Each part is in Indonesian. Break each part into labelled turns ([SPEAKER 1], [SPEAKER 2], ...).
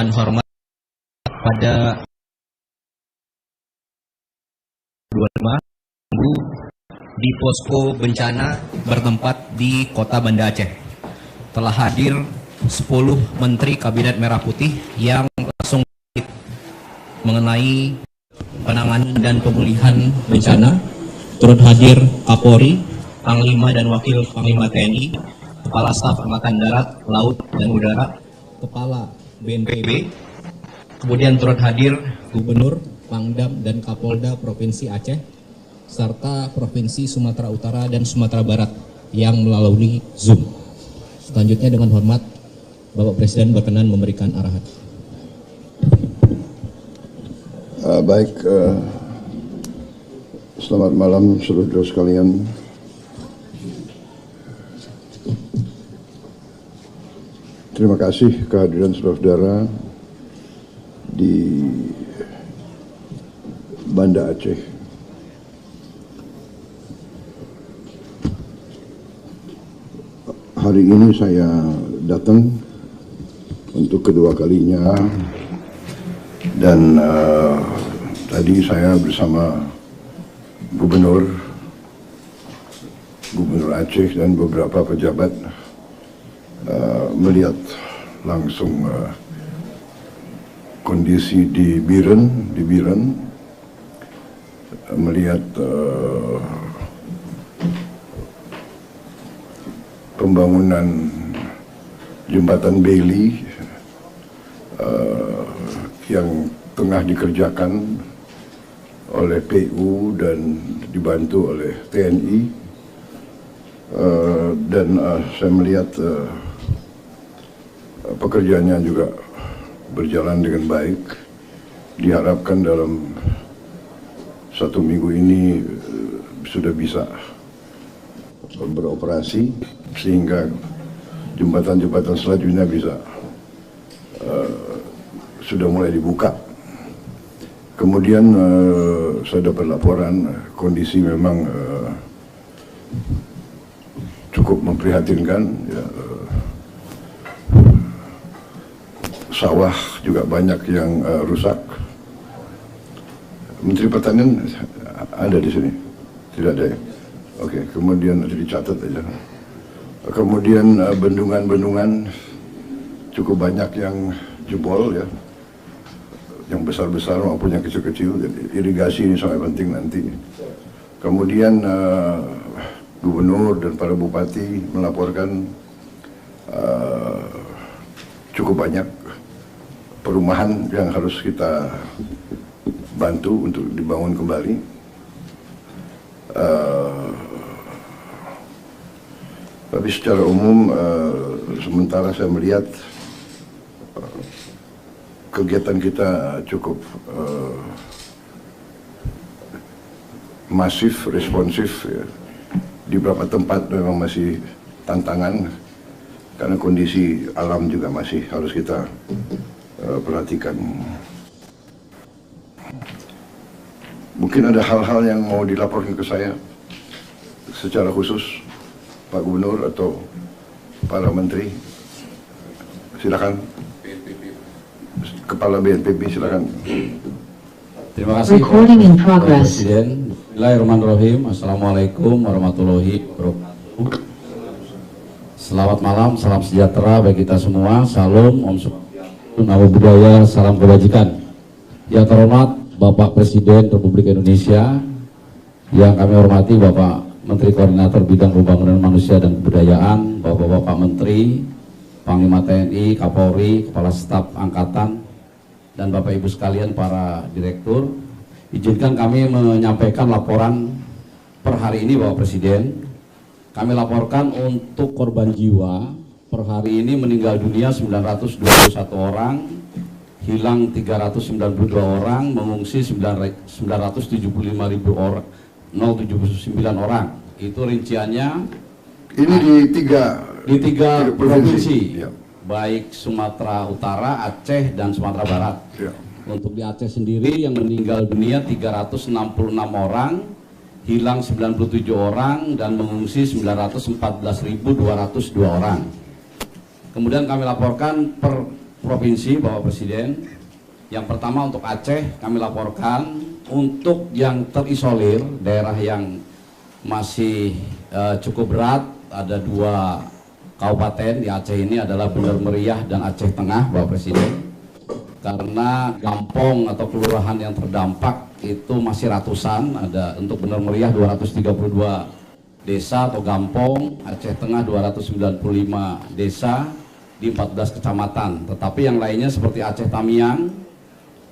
[SPEAKER 1] dengan hormat pada 25 di posko bencana bertempat di Kota Banda Aceh. Telah hadir 10 Menteri Kabinet Merah Putih yang langsung mengenai penanganan dan pemulihan bencana. Turut hadir Kapolri, Panglima dan Wakil Panglima TNI, Kepala Staf Angkatan Darat, Laut dan Udara, Kepala BNPB. Kemudian turut hadir Gubernur, Pangdam dan Kapolda Provinsi Aceh serta Provinsi Sumatera Utara dan Sumatera Barat yang melalui Zoom. Selanjutnya dengan hormat Bapak Presiden berkenan memberikan arahan.
[SPEAKER 2] Selamat malam saudara sekalian. Terima kasih kehadiran saudara-saudara di Banda Aceh. Hari ini saya datang untuk kedua kalinya dan tadi saya bersama Gubernur Aceh dan beberapa pejabat melihat langsung kondisi di Biren, melihat pembangunan jembatan Bailey yang tengah dikerjakan oleh PU dan dibantu oleh TNI, dan saya melihat pekerjaannya juga berjalan dengan baik. Diharapkan dalam 1 minggu ini sudah bisa beroperasi sehingga jembatan-jembatan selanjutnya bisa sudah mulai dibuka. Kemudian saya dapat laporan kondisi memang cukup memprihatinkan, ya. Sawah juga banyak yang rusak. Menteri Pertanian ada di sini? Tidak ada ya? Oke, kemudian nanti dicatat aja. Kemudian bendungan-bendungan cukup banyak yang jebol, ya, yang besar-besar maupun yang kecil-kecil. Jadi irigasi ini sangat penting nanti. Kemudian Gubernur dan para bupati melaporkan cukup banyak perumahan yang harus kita bantu untuk dibangun kembali. Tapi secara umum sementara saya melihat kegiatan kita cukup masif, responsif, ya. Di beberapa tempat memang masih tantangan karena kondisi alam juga masih harus kita perhatikan. Mungkin ada hal-hal yang mau dilaporkan ke saya secara khusus, Pak Gubernur atau para menteri. Silakan. Kepala BNPB, silakan.
[SPEAKER 3] Terima kasih Pak Presiden. Bismillahirrahmanirrahim. Assalamualaikum warahmatullahi wabarakatuh. Selamat malam, salam sejahtera bagi kita semua. Salam, Om Swastiastu, Namo Buddhaya, salam kebajikan. Yang terhormat Bapak Presiden Republik Indonesia, yang kami hormati Bapak Menteri Koordinator Bidang Pembangunan Manusia dan Kebudayaan, Bapak-Bapak Menteri, Panglima TNI, Kapolri, Kepala Staf Angkatan, dan Bapak Ibu sekalian para direktur. Izinkan kami menyampaikan laporan per hari ini Bapak Presiden. Kami laporkan untuk korban jiwa per hari ini meninggal dunia 921 orang, hilang 392 orang, mengungsi 975.000 orang, 079 orang. Itu rinciannya.
[SPEAKER 2] Ini di tiga
[SPEAKER 3] provinsi,
[SPEAKER 2] ya.
[SPEAKER 3] Baik Sumatera Utara, Aceh, dan Sumatera Barat.
[SPEAKER 2] Ya.
[SPEAKER 3] Untuk di Aceh sendiri yang meninggal dunia 366 orang, hilang 97 orang, dan mengungsi 914.202 orang. Kemudian kami laporkan per provinsi, Bapak Presiden. Yang pertama untuk Aceh kami laporkan, untuk yang terisolir, daerah yang masih cukup berat, ada 2 kabupaten di Aceh ini adalah Bener Meriah dan Aceh Tengah, Bapak Presiden. Karena kampung atau kelurahan yang terdampak itu masih ratusan, ada untuk Bener Meriah 232 desa atau kampung, Aceh Tengah 295 desa di 14 kecamatan. Tetapi yang lainnya seperti Aceh Tamiang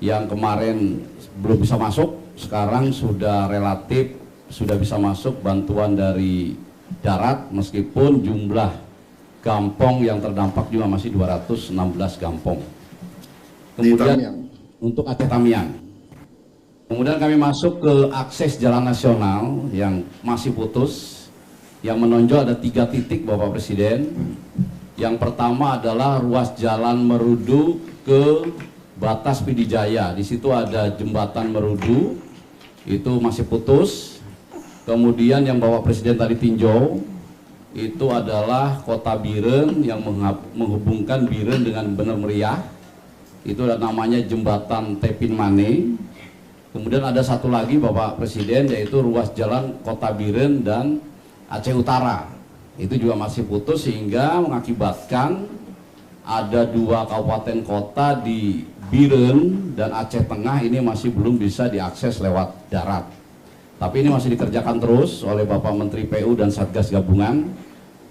[SPEAKER 3] yang kemarin belum bisa masuk, sekarang sudah relatif sudah bisa masuk bantuan dari darat, meskipun jumlah kampung yang terdampak juga masih 216 kampung. Kemudian untuk Aceh Tamiang, kemudian kami masuk ke akses jalan nasional yang masih putus. Yang menonjol ada 3 titik, Bapak Presiden. Yang pertama adalah ruas jalan Merudu ke batas Pidijaya. Di situ ada jembatan Merudu, itu masih putus. Kemudian yang Bapak Presiden tadi tinjau, itu adalah Kota Biren yang menghubungkan Biren dengan Bener Meriah. Itu namanya jembatan Tepin Mane. Kemudian ada satu lagi, Bapak Presiden, yaitu ruas jalan Kota Biren dan Aceh Utara. Itu juga masih putus, sehingga mengakibatkan ada 2 kabupaten kota di Biren dan Aceh Tengah ini masih belum bisa diakses lewat darat. Tapi ini masih dikerjakan terus oleh Bapak Menteri PU dan Satgas Gabungan.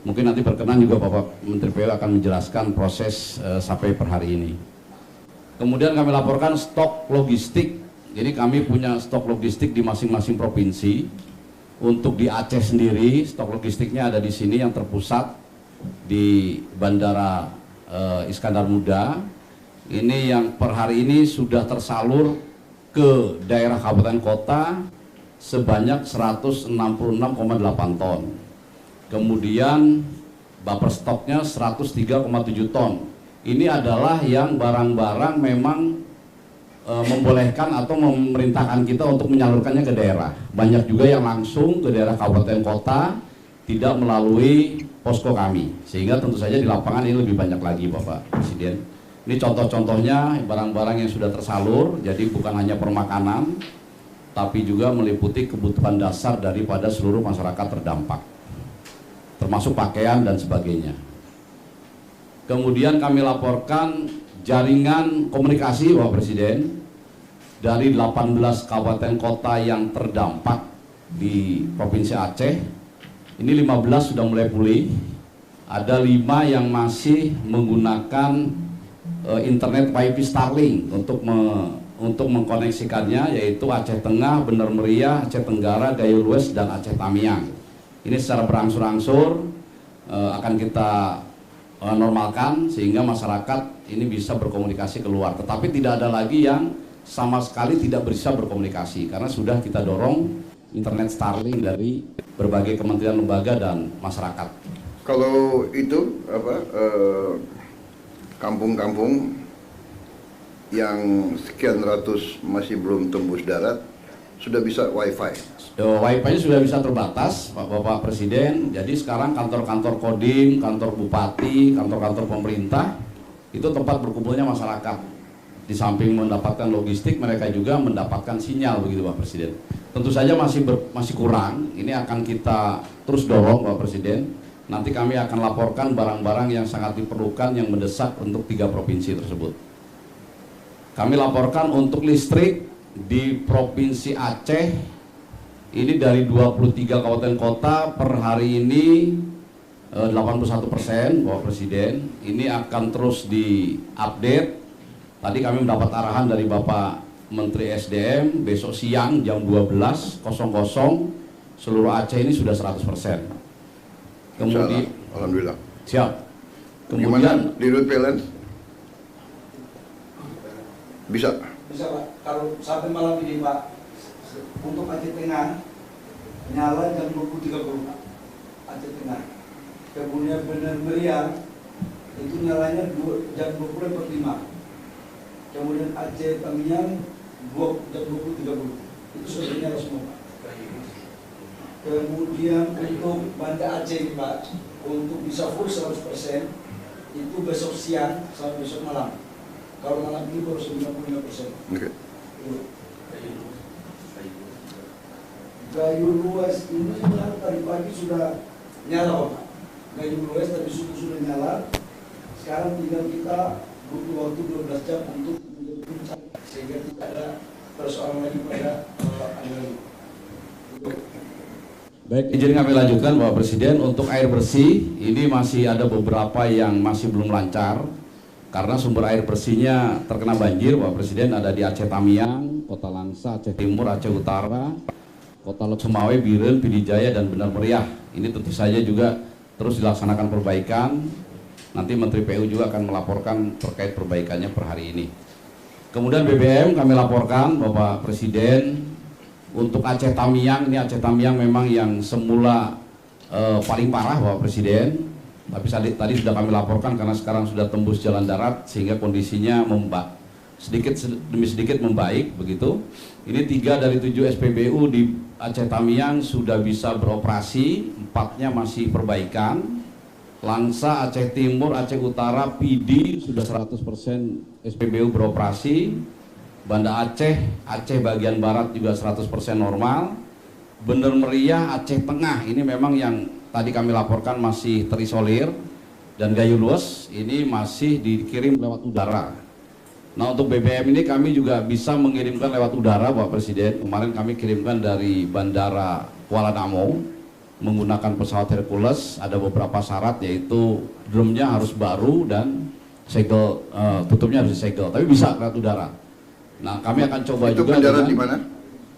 [SPEAKER 3] Mungkin nanti berkenan juga Bapak Menteri PU akan menjelaskan proses sampai per hari ini. Kemudian kami laporkan stok logistik. Jadi kami punya stok logistik di masing-masing provinsi. Untuk di Aceh sendiri, stok logistiknya ada di sini yang terpusat di Bandara Iskandar Muda. Ini yang per hari ini sudah tersalur ke daerah kabupaten kota sebanyak 166,8 ton. Kemudian buffer stoknya 103,7 ton. Ini adalah yang barang-barang memang membolehkan atau memerintahkan kita untuk menyalurkannya ke daerah. Banyak juga yang langsung ke daerah kabupaten kota, tidak melalui posko kami. Sehingga tentu saja di lapangan ini lebih banyak lagi, Bapak Presiden. Ini contoh-contohnya barang-barang yang sudah tersalur, jadi bukan hanya permakanan, tapi juga meliputi kebutuhan dasar daripada seluruh masyarakat terdampak, termasuk pakaian dan sebagainya. Kemudian kami laporkan jaringan komunikasi, Bapak Presiden, dari 18 kabupaten kota yang terdampak di Provinsi Aceh. Ini 15 sudah mulai pulih, ada 5 yang masih menggunakan internet WiFi Starlink untuk mengkoneksikannya, yaitu Aceh Tengah, Bener Meriah, Aceh Tenggara, Gayo Lues, dan Aceh Tamiang. Ini secara berangsur-angsur akan kita normalkan sehingga masyarakat ini bisa berkomunikasi keluar. Tetapi tidak ada lagi yang sama sekali tidak bisa berkomunikasi, karena sudah kita dorong internet Starlink dari berbagai kementerian, lembaga, dan masyarakat.
[SPEAKER 2] Kalau itu kampung-kampung yang sekian ratus masih belum tembus darat sudah bisa wifi.
[SPEAKER 3] Wifi-nya sudah bisa terbatas, Bapak Presiden. Jadi sekarang kantor-kantor Kodim, kantor bupati, kantor-kantor pemerintah itu tempat berkumpulnya masyarakat. Di samping mendapatkan logistik, mereka juga mendapatkan sinyal, begitu Pak Presiden. Tentu saja masih kurang. Ini akan kita terus dorong, Bapak Presiden. Nanti kami akan laporkan barang-barang yang sangat diperlukan, yang mendesak untuk 3 provinsi tersebut. Kami laporkan untuk listrik di Provinsi Aceh, ini dari 23 kabupaten kota per hari ini 81%, Bapak Presiden. Ini akan terus diupdate. Tadi kami mendapat arahan dari Bapak Menteri SDM, besok siang jam 12.00 seluruh Aceh ini sudah 100%. Kemudian,
[SPEAKER 2] alhamdulillah.
[SPEAKER 3] Siap.
[SPEAKER 2] Kemudian di Dirut PLN bisa
[SPEAKER 4] Pak, kalau sampai malam ini Pak, untuk Aceh Tengah nyala jam 20.30 Pak, Aceh Tengah. Kemudian Bener Meriah itu nyalanya jam 20.45. Kemudian Aceh Tamiang jam 20.30 itu sudah nyala semua Pak. Kemudian untuk Banda Aceh Pak, untuk bisa full 100% itu besok siang sampai besok malam. Kalau malam ini baru 95%.
[SPEAKER 2] Oke.
[SPEAKER 4] Gayu luas ini tadi pagi sudah nyala, Pak. Gayu luas tadi sudah nyala. Sekarang tinggal kita butuh waktu 12 jam untuk menjadi puncak sehingga tidak ada persoalan lagi pada aliran.
[SPEAKER 3] Baik, izin kami lanjutkan Bapak Presiden. Untuk air bersih ini masih ada beberapa yang masih belum lancar karena sumber air bersihnya terkena banjir. Bapak Presiden ada di Aceh Tamiang, Kota Langsa, Aceh Timur, Aceh Utara, Kota Semawe, Biren, Pidijaya, dan Benar Meriah. Ini tentu saja juga terus dilaksanakan perbaikan. Nanti Menteri PU juga akan melaporkan terkait perbaikannya per hari ini. Kemudian BBM kami laporkan Bapak Presiden untuk Aceh Tamiang. Ini Aceh Tamiang memang yang semula paling parah Bapak Presiden. Tapi tadi sudah kami laporkan karena sekarang sudah tembus jalan darat sehingga kondisinya sedikit demi sedikit membaik begitu. Ini 3 dari 7 SPBU di Aceh Tamiang sudah bisa beroperasi, 4-nya masih perbaikan. Langsa, Aceh Timur, Aceh Utara, PD sudah 100% SPBU beroperasi. Banda Aceh, Aceh bagian barat juga 100% normal. Benar Meriah, Aceh Tengah ini memang yang tadi kami laporkan masih terisolir. Dan Gayo Luas ini masih dikirim lewat udara. Nah, untuk BBM ini kami juga bisa mengirimkan lewat udara Bapak Presiden. Kemarin kami kirimkan dari Bandara Kuala Namu menggunakan pesawat Hercules. Ada beberapa syarat yaitu drumnya harus baru dan segel tutupnya harus disegel. Tapi bisa lewat udara. Nah, kami akan coba
[SPEAKER 2] itu
[SPEAKER 3] juga
[SPEAKER 2] mendarat di mana?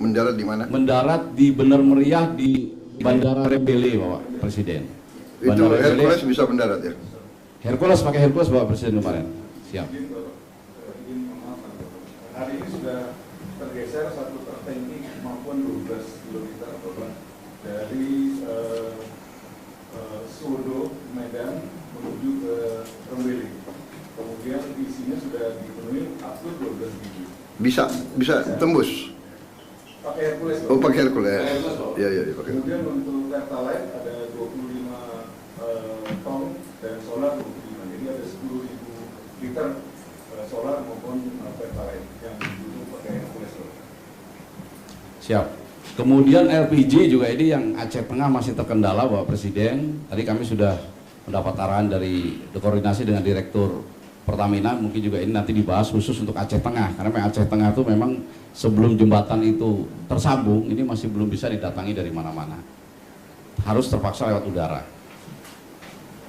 [SPEAKER 2] Mendarat di mana?
[SPEAKER 3] Mendarat di Benar Meriah di Bandara Rembele Bapak Presiden.
[SPEAKER 2] Itu Hercules bisa mendarat ya?
[SPEAKER 3] Hercules pakai Hercules Bapak Presiden kemarin. Siap.
[SPEAKER 5] Hari ini sudah tergeser satu truk tangki maupun 12 km beban dari Suwodo, Medan menuju ke Rembele. Kemudian isinya sudah dipenuhi up to 12.000.
[SPEAKER 2] Bisa tembus.
[SPEAKER 5] Pakai Hercules.
[SPEAKER 2] Oh, pakai Hercules. Iya, pakai.
[SPEAKER 5] Kemudian untuk Pertalite ada 25 ton dan solar 25. Jadi ada 10.000 liter solar maupun Pertalite yang dulu pakai Hercules.
[SPEAKER 3] Siap. Kemudian LPG juga ini yang Aceh Tengah masih terkendala Bapak Presiden. Tadi kami sudah mendapat arahan dari koordinasi dengan Direktur Pertamina, mungkin juga ini nanti dibahas khusus untuk Aceh Tengah. Karena Aceh Tengah itu memang sebelum jembatan itu tersambung, ini masih belum bisa didatangi dari mana-mana. Harus terpaksa lewat udara.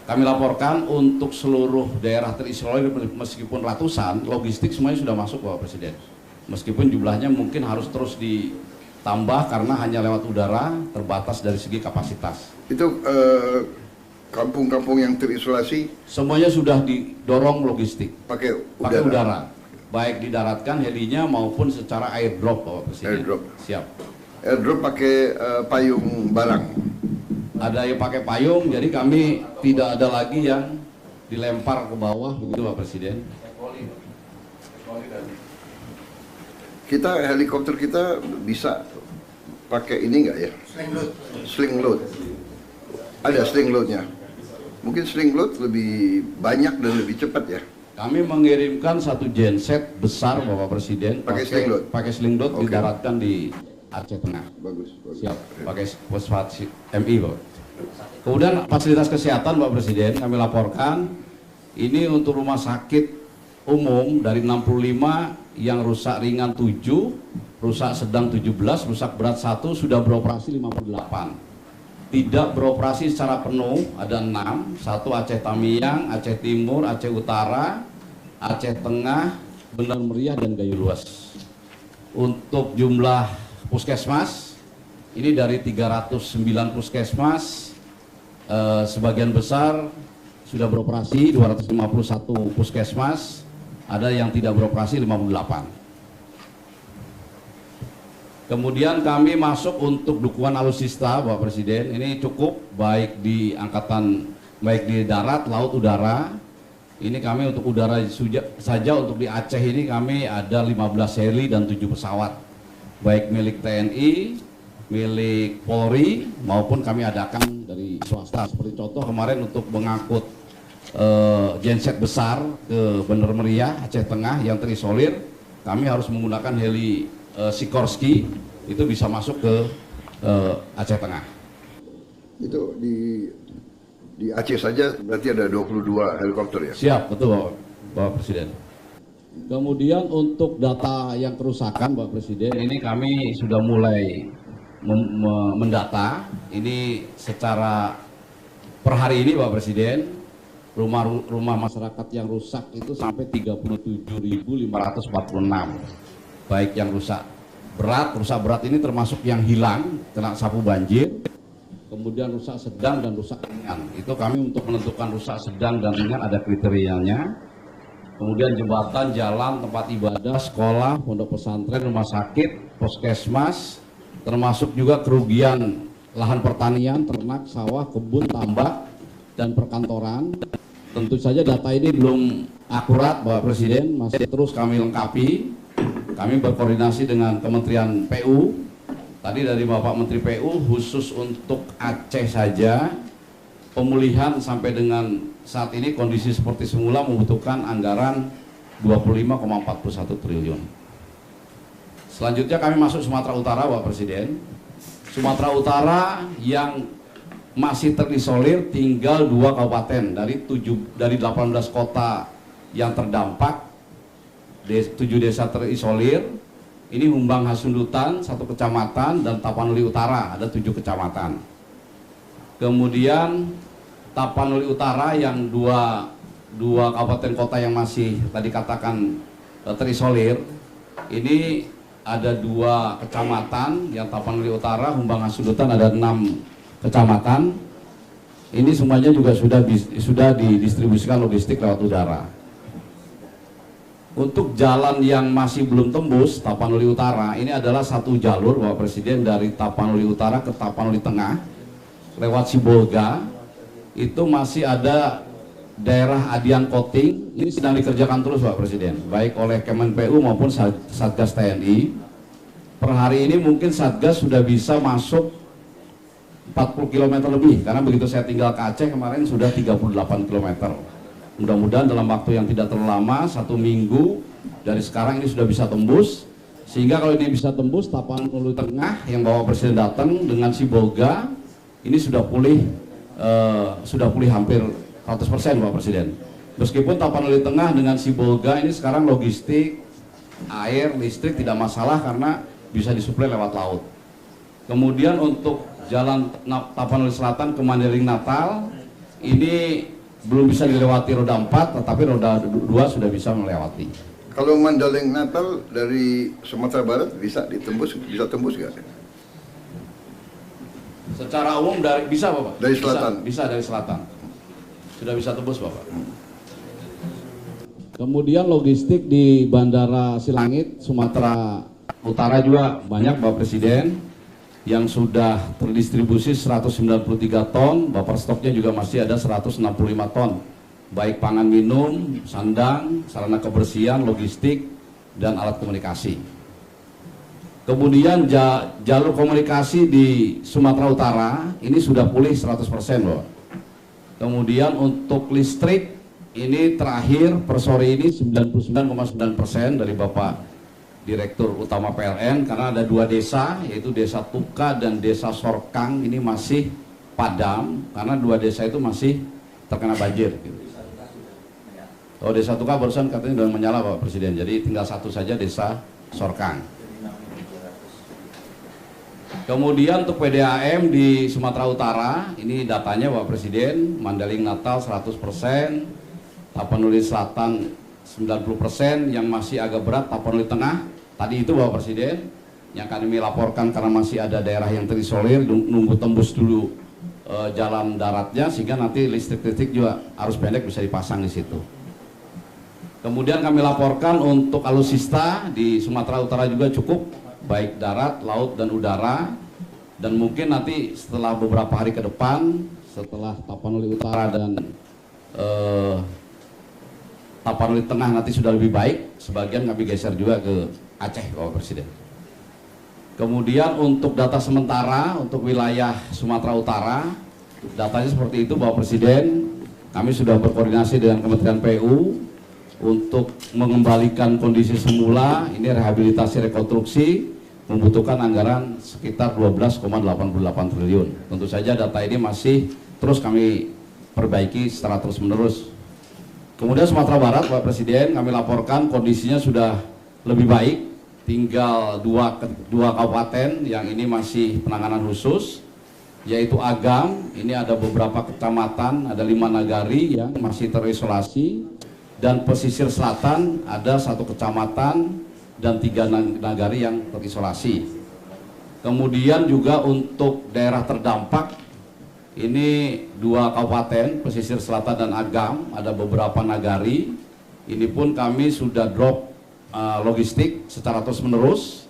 [SPEAKER 3] Kami laporkan untuk seluruh daerah terisolir meskipun ratusan, logistik semuanya sudah masuk Bapak Presiden. Meskipun jumlahnya mungkin harus terus ditambah karena hanya lewat udara, terbatas dari segi kapasitas.
[SPEAKER 2] Itu kampung-kampung yang terisolasi
[SPEAKER 3] semuanya sudah didorong logistik
[SPEAKER 2] pakai
[SPEAKER 3] udara, baik didaratkan helinya maupun secara airdrop Bapak Presiden.
[SPEAKER 2] Airdrop.
[SPEAKER 3] Siap.
[SPEAKER 2] Airdrop pakai payung barang.
[SPEAKER 3] Ada yang pakai payung, jadi kami tidak ada lagi yang dilempar ke bawah begitu Bapak Presiden.
[SPEAKER 2] Kita helikopter kita bisa pakai ini enggak ya? Sling load. Ada sling loadnya. Mungkin sling load lebih banyak dan lebih cepat ya.
[SPEAKER 3] Kami mengirimkan satu genset besar Bapak Presiden
[SPEAKER 2] Pakai sling load?
[SPEAKER 3] Pakai sling load.
[SPEAKER 2] Oke.
[SPEAKER 3] Didaratkan di Aceh Tengah.
[SPEAKER 2] Bagus.
[SPEAKER 3] Siap. Pakai pesawat MI Bapak. Kemudian fasilitas kesehatan Bapak Presiden kami laporkan ini untuk rumah sakit umum dari 65 yang rusak ringan 7, rusak sedang 17, rusak berat 1 sudah beroperasi 58. Tidak beroperasi secara penuh ada 6, 1 Aceh Tamiang, Aceh Timur, Aceh Utara, Aceh Tengah, Benar Meriah, dan Gayo Luas. Untuk jumlah puskesmas ini dari 309 puskesmas, sebagian besar sudah beroperasi, 251 puskesmas, ada yang tidak beroperasi 58. Kemudian kami masuk untuk dukungan alutsista Bapak Presiden. Ini cukup baik di angkatan, baik di darat, laut, udara. Ini kami untuk udara saja untuk di Aceh ini kami ada 15 heli dan 7 pesawat. Baik milik TNI, milik Polri maupun kami adakan dari swasta. Seperti contoh kemarin untuk mengangkut genset besar ke Bener Meriah, Aceh Tengah yang terisolir, kami harus menggunakan heli Sikorsky, itu bisa masuk ke Aceh Tengah.
[SPEAKER 2] Itu di Aceh saja berarti ada 22 helikopter ya?
[SPEAKER 3] Siap, betul Bapak Presiden. Kemudian untuk data yang kerusakan Bapak Presiden, ini kami sudah mulai mendata, ini secara per hari ini Bapak Presiden, rumah masyarakat yang rusak itu sampai 37.546, baik yang rusak berat ini termasuk yang hilang kena sapu banjir, kemudian rusak sedang dan rusak ringan. Itu kami untuk menentukan rusak sedang dan ringan ada kriterianya. Kemudian jembatan, jalan, tempat ibadah, sekolah, pondok pesantren, rumah sakit, puskesmas, termasuk juga kerugian lahan pertanian, ternak, sawah, kebun, tambak, dan perkantoran. Tentu saja data ini belum akurat Bapak Presiden, masih terus kami lengkapi. Kami berkoordinasi dengan Kementerian PU. Tadi dari Bapak Menteri PU khusus untuk Aceh saja, pemulihan sampai dengan saat ini kondisi seperti semula membutuhkan anggaran 25,41 triliun. Selanjutnya kami masuk Sumatera Utara Bapak Presiden. Sumatera Utara yang masih terisolir tinggal 2 kabupaten dari 18 kota yang terdampak, 7 desa terisolir. Ini Humbang Hasundutan 1 kecamatan dan Tapanuli Utara ada 7 kecamatan. Kemudian Tapanuli Utara yang dua kabupaten kota yang masih tadi katakan terisolir, ini ada 2 kecamatan yang Tapanuli Utara, Humbang Hasundutan ada 6 kecamatan. Ini semuanya juga sudah didistribusikan logistik lewat udara. Untuk jalan yang masih belum tembus Tapanuli Utara, ini adalah 1 jalur Bapak Presiden dari Tapanuli Utara ke Tapanuli Tengah lewat Sibolga. Itu masih ada daerah Adian Koting, ini sedang dikerjakan terus Bapak Presiden, baik oleh Kemenpu maupun Satgas TNI. Per hari ini mungkin Satgas sudah bisa masuk 40 km lebih, karena begitu saya tinggal ke Aceh kemarin sudah 38 km. Mudah-mudahan dalam waktu yang tidak terlalu lama, 1 minggu dari sekarang ini sudah bisa tembus. Sehingga kalau ini bisa tembus, Tapanuli Tengah yang Bapak Presiden datang dengan Sibolga, ini sudah pulih hampir 100% Bapak Presiden. Meskipun Tapanuli Tengah dengan Sibolga ini sekarang logistik, air, listrik tidak masalah karena bisa disuplai lewat laut. Kemudian untuk jalan Tapanuli Selatan ke Mandailing Natal ini belum bisa dilewati roda 4, tetapi roda 2 sudah bisa melewati.
[SPEAKER 2] Kalau Mandailing Natal dari Sumatera Barat bisa tembus nggak?
[SPEAKER 3] Secara umum bisa Bapak?
[SPEAKER 2] Dari selatan?
[SPEAKER 3] Bisa dari selatan. Sudah bisa tembus Bapak. Kemudian logistik di Bandara Silangit, Sumatera Utara juga banyak Bapak Presiden, yang sudah terdistribusi 193 ton, buffer stoknya juga masih ada 165 ton, baik pangan minum, sandang, sarana kebersihan, logistik, dan alat komunikasi. Kemudian jalur komunikasi di Sumatera Utara ini sudah pulih 100% loh. Kemudian untuk listrik ini terakhir per sore ini 99,9% dari Bapak Direktur Utama PLN, karena ada 2 desa yaitu Desa Tuka dan Desa Sorkang ini masih padam karena 2 desa itu masih terkena banjir. Oh, Desa Tuka barusan katanya sudah menyala Bapak Presiden, jadi tinggal 1 saja Desa Sorkang. Kemudian untuk PDAM di Sumatera Utara ini datanya Bapak Presiden, Mandailing Natal 100%, Tapanuli Selatan 90%, yang masih agak berat Tapanuli Tengah. Tadi itu Bapak Presiden yang kami laporkan karena masih ada daerah yang terisolir, nunggu tembus dulu jalan daratnya sehingga nanti listrik juga arus pendek bisa dipasang di situ. Kemudian kami laporkan untuk alutsista di Sumatera Utara juga cukup, baik darat, laut, dan udara. Dan mungkin nanti setelah beberapa hari ke depan, setelah Tapanuli Utara dan Tapanuli Tengah nanti sudah lebih baik, sebagian kami geser juga ke Aceh Bapak Presiden. Kemudian untuk data sementara untuk wilayah Sumatera Utara, datanya seperti itu Bapak Presiden. kami sudah berkoordinasi dengan Kementerian PU untuk mengembalikan kondisi semula. Ini rehabilitasi rekonstruksi membutuhkan anggaran sekitar 12,88 triliun. Tentu saja data ini masih terus kami perbaiki secara terus-menerus. Kemudian Sumatera Barat, Pak Presiden, kami laporkan kondisinya sudah lebih baik. Tinggal dua kabupaten yang ini masih penanganan khusus, yaitu Agam. Ini ada beberapa kecamatan, ada 5 nagari yang masih terisolasi, dan pesisir selatan ada 1 kecamatan dan 3 nagari yang terisolasi. Kemudian juga untuk daerah terdampak, ini 2 kabupaten, pesisir selatan dan Agam, ada beberapa nagari. Ini pun kami sudah drop logistik secara terus-menerus.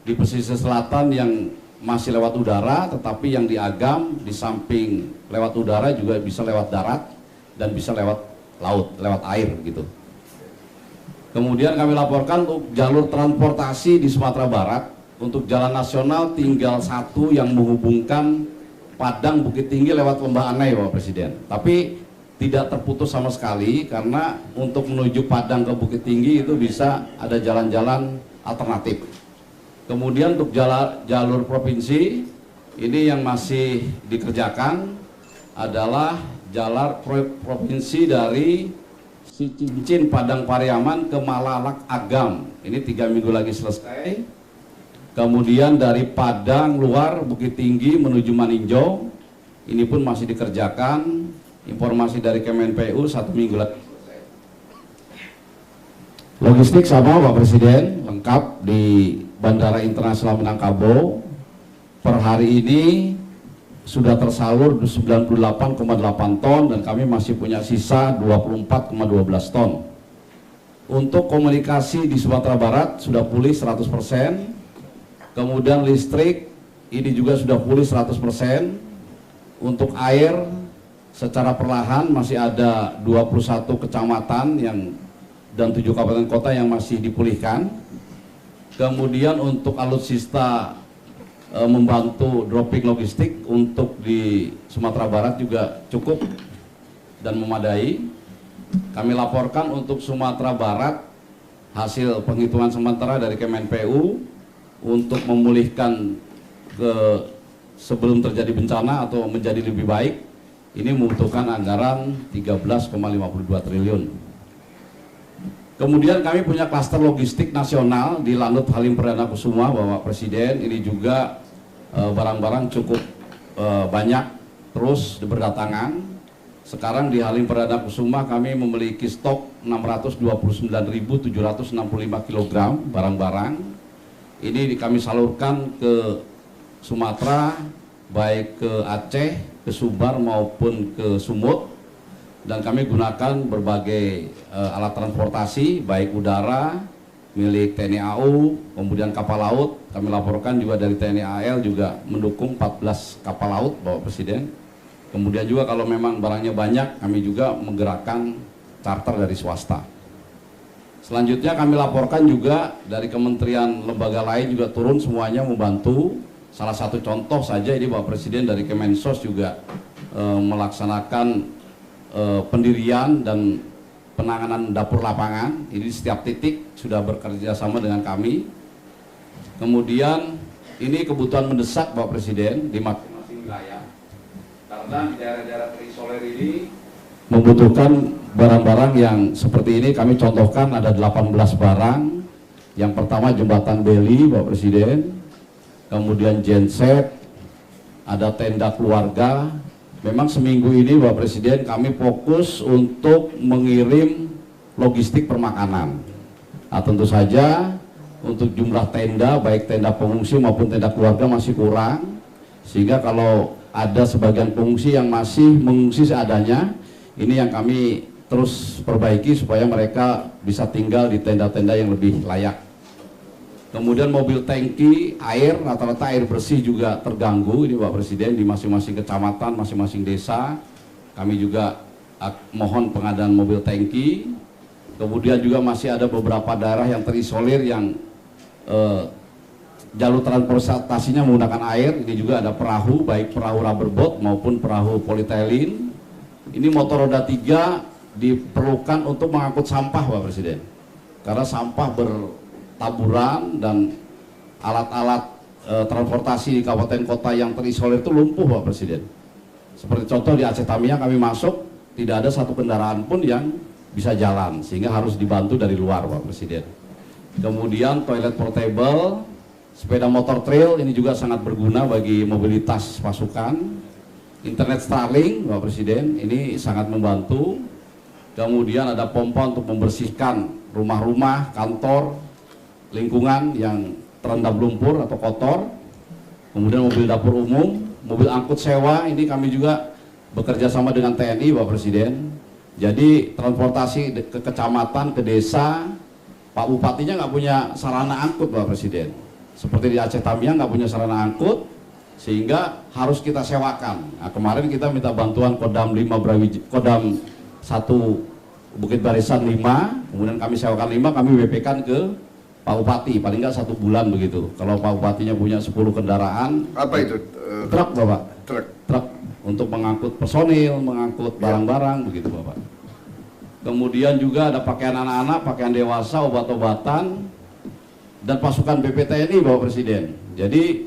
[SPEAKER 3] Di pesisir selatan yang masih lewat udara, tetapi yang di Agam di samping lewat udara juga bisa lewat darat dan bisa lewat laut, lewat air gitu. Kemudian kami laporkan untuk jalur transportasi di Sumatera Barat, untuk jalan nasional tinggal 1 yang menghubungkan Padang Bukit Tinggi lewat Lembah Anai, Bapak Presiden. Tapi tidak terputus sama sekali, karena untuk menuju Padang ke Bukit Tinggi itu bisa ada jalan-jalan alternatif. Kemudian untuk jalur provinsi, ini yang masih dikerjakan adalah jalur provinsi dari Cincin Padang Pariaman ke Malalak Agam. Ini 3 minggu lagi selesai. Kemudian dari Padang luar Bukit Tinggi menuju Maninjau, ini pun masih dikerjakan. Informasi dari Kemenpu 1 minggu lagi selesai. Logistik sama Pak Presiden, lengkap di Bandara Internasional Minangkabau. Per hari ini sudah tersalur 98,8 ton dan kami masih punya sisa 24,12 ton. Untuk komunikasi di Sumatera Barat sudah pulih 100%. Kemudian listrik ini juga sudah pulih 100%. Untuk air secara perlahan masih ada 21 kecamatan dan 7 kabupaten kota yang masih dipulihkan. Kemudian untuk alutsista membantu dropping logistik untuk di Sumatera Barat juga cukup dan memadai. Kami laporkan untuk Sumatera Barat hasil penghitungan sementara dari Kemenpu untuk memulihkan sebelum terjadi bencana atau menjadi lebih baik, ini membutuhkan anggaran 13,52 triliun. Kemudian kami punya klaster logistik nasional di Lanut Halim Perdana Kusuma, Bapak Presiden. Ini juga barang-barang cukup banyak terus berdatangan. Sekarang di Halim Perdana Kusuma kami memiliki stok 629.765 kg barang-barang. Ini kami salurkan ke Sumatera, baik ke Aceh, ke Sumbar maupun ke Sumut. Dan kami gunakan berbagai alat transportasi, baik udara, milik TNI AU, kemudian kapal laut. Kami laporkan juga dari TNI AL juga mendukung 14 kapal laut, Bapak Presiden. Kemudian juga kalau memang barangnya banyak, kami juga menggerakkan charter dari swasta. Selanjutnya kami laporkan juga dari kementerian lembaga lain juga turun semuanya membantu. Salah satu contoh saja ini Bapak Presiden dari Kemensos juga melaksanakan pendirian dan penanganan dapur lapangan. Ini setiap titik sudah bekerja sama dengan kami. Kemudian ini kebutuhan mendesak Bapak Presiden di masing-masing wilayah. Karena di daerah-daerah terisolir ini membutuhkan barang-barang yang seperti ini. Kami contohkan ada 18 barang. Yang pertama jembatan beli Bapak Presiden, kemudian genset, ada tenda keluarga. Memang seminggu ini Bapak Presiden kami fokus untuk mengirim logistik permakanan. Nah, tentu saja untuk jumlah tenda, baik tenda pengungsi maupun tenda keluarga masih kurang. Sehingga kalau ada sebagian pengungsi yang masih mengungsi seadanya, ini yang kami terus perbaiki supaya mereka bisa tinggal di tenda-tenda yang lebih layak. Kemudian mobil tangki air, rata-rata air bersih juga terganggu ini Pak Presiden di masing-masing kecamatan, masing-masing desa. Kami juga mohon pengadaan mobil tangki. Kemudian juga masih ada beberapa daerah yang terisolir yang jalur transportasinya menggunakan air. Ini juga ada perahu, baik perahu rubber boat maupun perahu polietilin. Ini motor roda 3 diperlukan untuk mengangkut sampah, Pak Presiden. Karena sampah bertaburan dan alat-alat transportasi di kabupaten kota yang terisolir itu lumpuh, Pak Presiden. Seperti contoh di Aceh Tamiang kami masuk, tidak ada satu kendaraan pun yang bisa jalan, sehingga harus dibantu dari luar, Pak Presiden. Kemudian toilet portable, sepeda motor trail ini juga sangat berguna bagi mobilitas pasukan. Internet Starlink, Pak Presiden, ini sangat membantu. Kemudian ada pompa untuk membersihkan rumah-rumah, kantor, lingkungan yang terendam lumpur atau kotor. Kemudian mobil dapur umum, mobil angkut sewa, ini kami juga bekerja sama dengan TNI, Pak Presiden. Jadi transportasi ke kecamatan, ke desa, Pak Bupatinya nggak punya sarana angkut, Pak Presiden. Seperti di Aceh Tamiang nggak punya sarana angkut, sehingga harus kita sewakan. Nah, kemarin kita minta bantuan Kodam 1 Bukit Barisan 5, kemudian kami sewakan 5, kami WP-kan ke Pak Bupati, paling nggak 1 bulan begitu. Kalau Pak Bupatinya punya 10 kendaraan.
[SPEAKER 2] Apa itu?
[SPEAKER 3] Truk, Bapak.
[SPEAKER 2] Truk
[SPEAKER 3] untuk mengangkut personil, mengangkut barang-barang, begitu Bapak. Kemudian juga ada pakaian anak-anak, pakaian dewasa, obat-obatan, dan pasukan BPTNI, Bapak Presiden. Jadi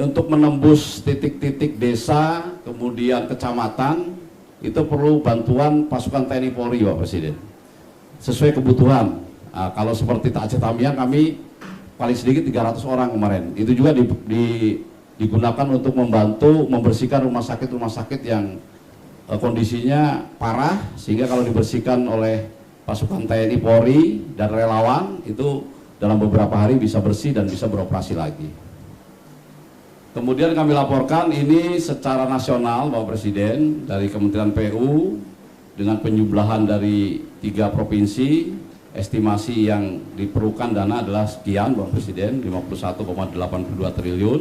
[SPEAKER 3] untuk menembus titik-titik desa, kemudian kecamatan, itu perlu bantuan pasukan TNI Polri, Bapak Presiden, sesuai kebutuhan. Nah, kalau seperti Aceh Tamiang kami paling sedikit 300 orang kemarin. Itu juga digunakan untuk membantu membersihkan rumah sakit yang kondisinya parah, sehingga kalau dibersihkan oleh pasukan TNI Polri dan relawan itu dalam beberapa hari bisa bersih dan bisa beroperasi lagi. Kemudian kami laporkan ini secara nasional, Bapak Presiden, dari Kementerian PU dengan penjumlahan dari 3 provinsi, estimasi yang diperlukan dana adalah sekian, Bapak Presiden, 51,82 triliun.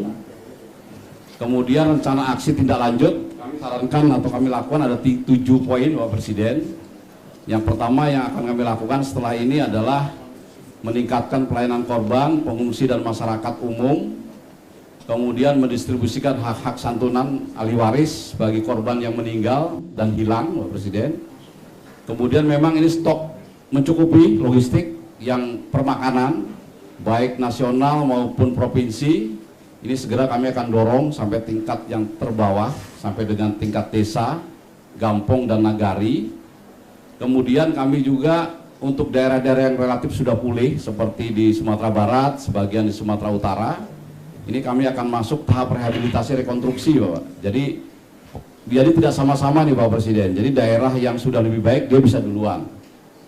[SPEAKER 3] Kemudian rencana aksi tindak lanjut kami sarankan atau kami lakukan ada 7 poin, Bapak Presiden. Yang pertama yang akan kami lakukan setelah ini adalah meningkatkan pelayanan korban, pengungsi dan masyarakat umum, kemudian mendistribusikan hak-hak santunan ahli waris bagi korban yang meninggal dan hilang, Bapak Presiden. Kemudian memang ini stok mencukupi logistik yang permakanan, baik nasional maupun provinsi. Ini segera kami akan dorong sampai tingkat yang terbawah, sampai dengan tingkat desa, gampong dan nagari. Kemudian kami juga untuk daerah-daerah yang relatif sudah pulih, seperti di Sumatera Barat, sebagian di Sumatera Utara, ini kami akan masuk tahap rehabilitasi rekonstruksi, Bapak. Jadi tidak sama-sama nih, Bapak Presiden. Jadi daerah yang sudah lebih baik dia bisa duluan.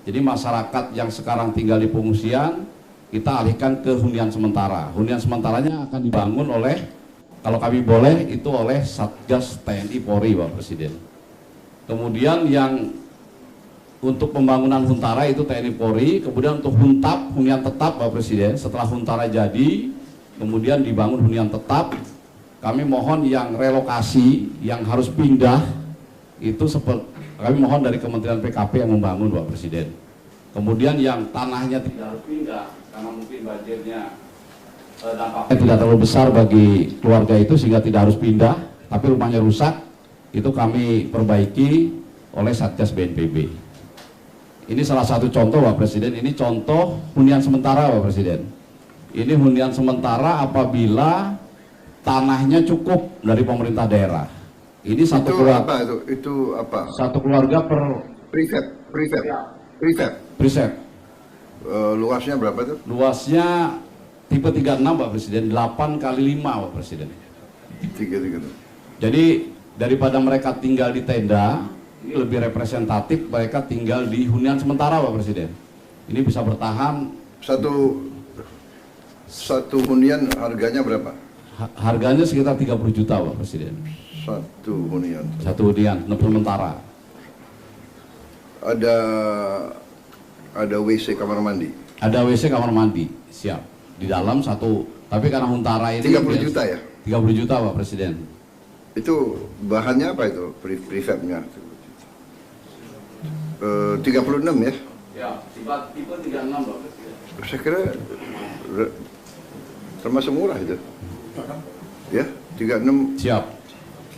[SPEAKER 3] Jadi masyarakat yang sekarang tinggal di pengungsian kita alihkan ke hunian sementara. Hunian sementaranya akan dibangun oleh, kalau kami boleh, itu oleh Satgas TNI Polri, Bapak Presiden. Kemudian yang untuk pembangunan Huntara itu TNI Polri. Kemudian untuk Huntap, hunian tetap, Bapak Presiden, setelah Huntara jadi, kemudian dibangun hunian tetap. Kami mohon yang relokasi, yang harus pindah, itu kami mohon dari Kementerian PKP yang membangun, Bapak Presiden. Kemudian yang tanahnya tidak harus pindah, karena mungkin banjirnya dampaknya tidak terlalu besar bagi keluarga itu, sehingga tidak harus pindah, tapi rumahnya rusak, itu kami perbaiki oleh Satgas BNPB. Ini salah satu contoh, Bapak Presiden. Ini contoh hunian sementara, Bapak Presiden. Ini hunian sementara apabila tanahnya cukup dari pemerintah daerah. Ini satu keluarga.
[SPEAKER 2] Itu apa?
[SPEAKER 3] Satu keluarga per preset.
[SPEAKER 2] Luasnya berapa tuh?
[SPEAKER 3] Luasnya tipe 36, Pak Presiden, 8 kali 5, Pak Presiden.
[SPEAKER 2] 3.
[SPEAKER 3] Jadi daripada mereka tinggal di tenda, ini lebih representatif mereka tinggal di hunian sementara, Pak Presiden. Ini bisa bertahan.
[SPEAKER 2] Satu hunian harganya berapa?
[SPEAKER 3] Harganya sekitar 30 juta, Pak Presiden.
[SPEAKER 2] Satu hunian sementara. Ada WC kamar mandi.
[SPEAKER 3] Ada WC kamar mandi, siap. Di dalam satu, tapi karena Huntara ini
[SPEAKER 2] 30 juta ya?
[SPEAKER 3] 30 juta, Pak Presiden.
[SPEAKER 2] Itu bahannya apa itu? Prefabnya? 36 ya?
[SPEAKER 3] Ya, tipe 36, Pak Presiden.
[SPEAKER 2] Saya kira termasuk murah itu. Ya, 36.
[SPEAKER 3] Siap.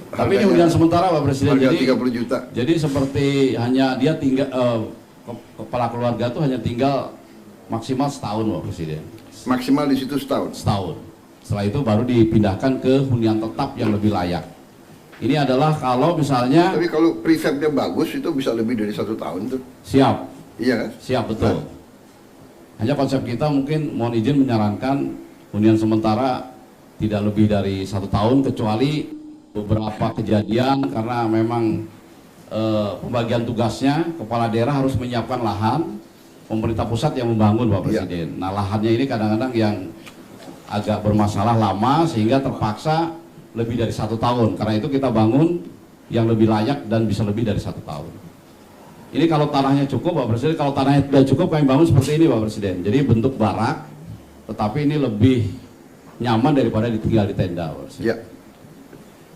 [SPEAKER 3] Tapi ini hunian sementara Pak Presiden.
[SPEAKER 2] Harga
[SPEAKER 3] Jadi
[SPEAKER 2] 30 juta.
[SPEAKER 3] Jadi seperti hanya dia tinggal kepala keluarga tuh hanya tinggal maksimal setahun Pak Presiden.
[SPEAKER 2] Maksimal di situ setahun.
[SPEAKER 3] Setahun. Setelah itu baru dipindahkan ke hunian tetap yang lebih layak. Ini adalah kalau misalnya
[SPEAKER 2] Tapi kalau prefabnya bagus itu bisa lebih dari 1 tahun tuh.
[SPEAKER 3] siap,
[SPEAKER 2] Iya kan?
[SPEAKER 3] siap betul. Hanya konsep kita mungkin mohon izin menyarankan hunian sementara tidak lebih dari 1 tahun kecuali beberapa kejadian karena memang pembagian tugasnya kepala daerah harus menyiapkan lahan, pemerintah pusat yang membangun Pak Presiden. Nah lahannya ini kadang-kadang yang agak bermasalah lama sehingga terpaksa lebih dari 1 tahun. Karena itu kita bangun yang lebih layak dan bisa lebih dari 1 tahun. Ini kalau tanahnya cukup Pak Presiden, kalau tanahnya tidak cukup kami bangun seperti ini Pak Presiden. Jadi bentuk barak, tetapi ini lebih nyaman daripada tinggal di tenda Pak Presiden.
[SPEAKER 2] Ya.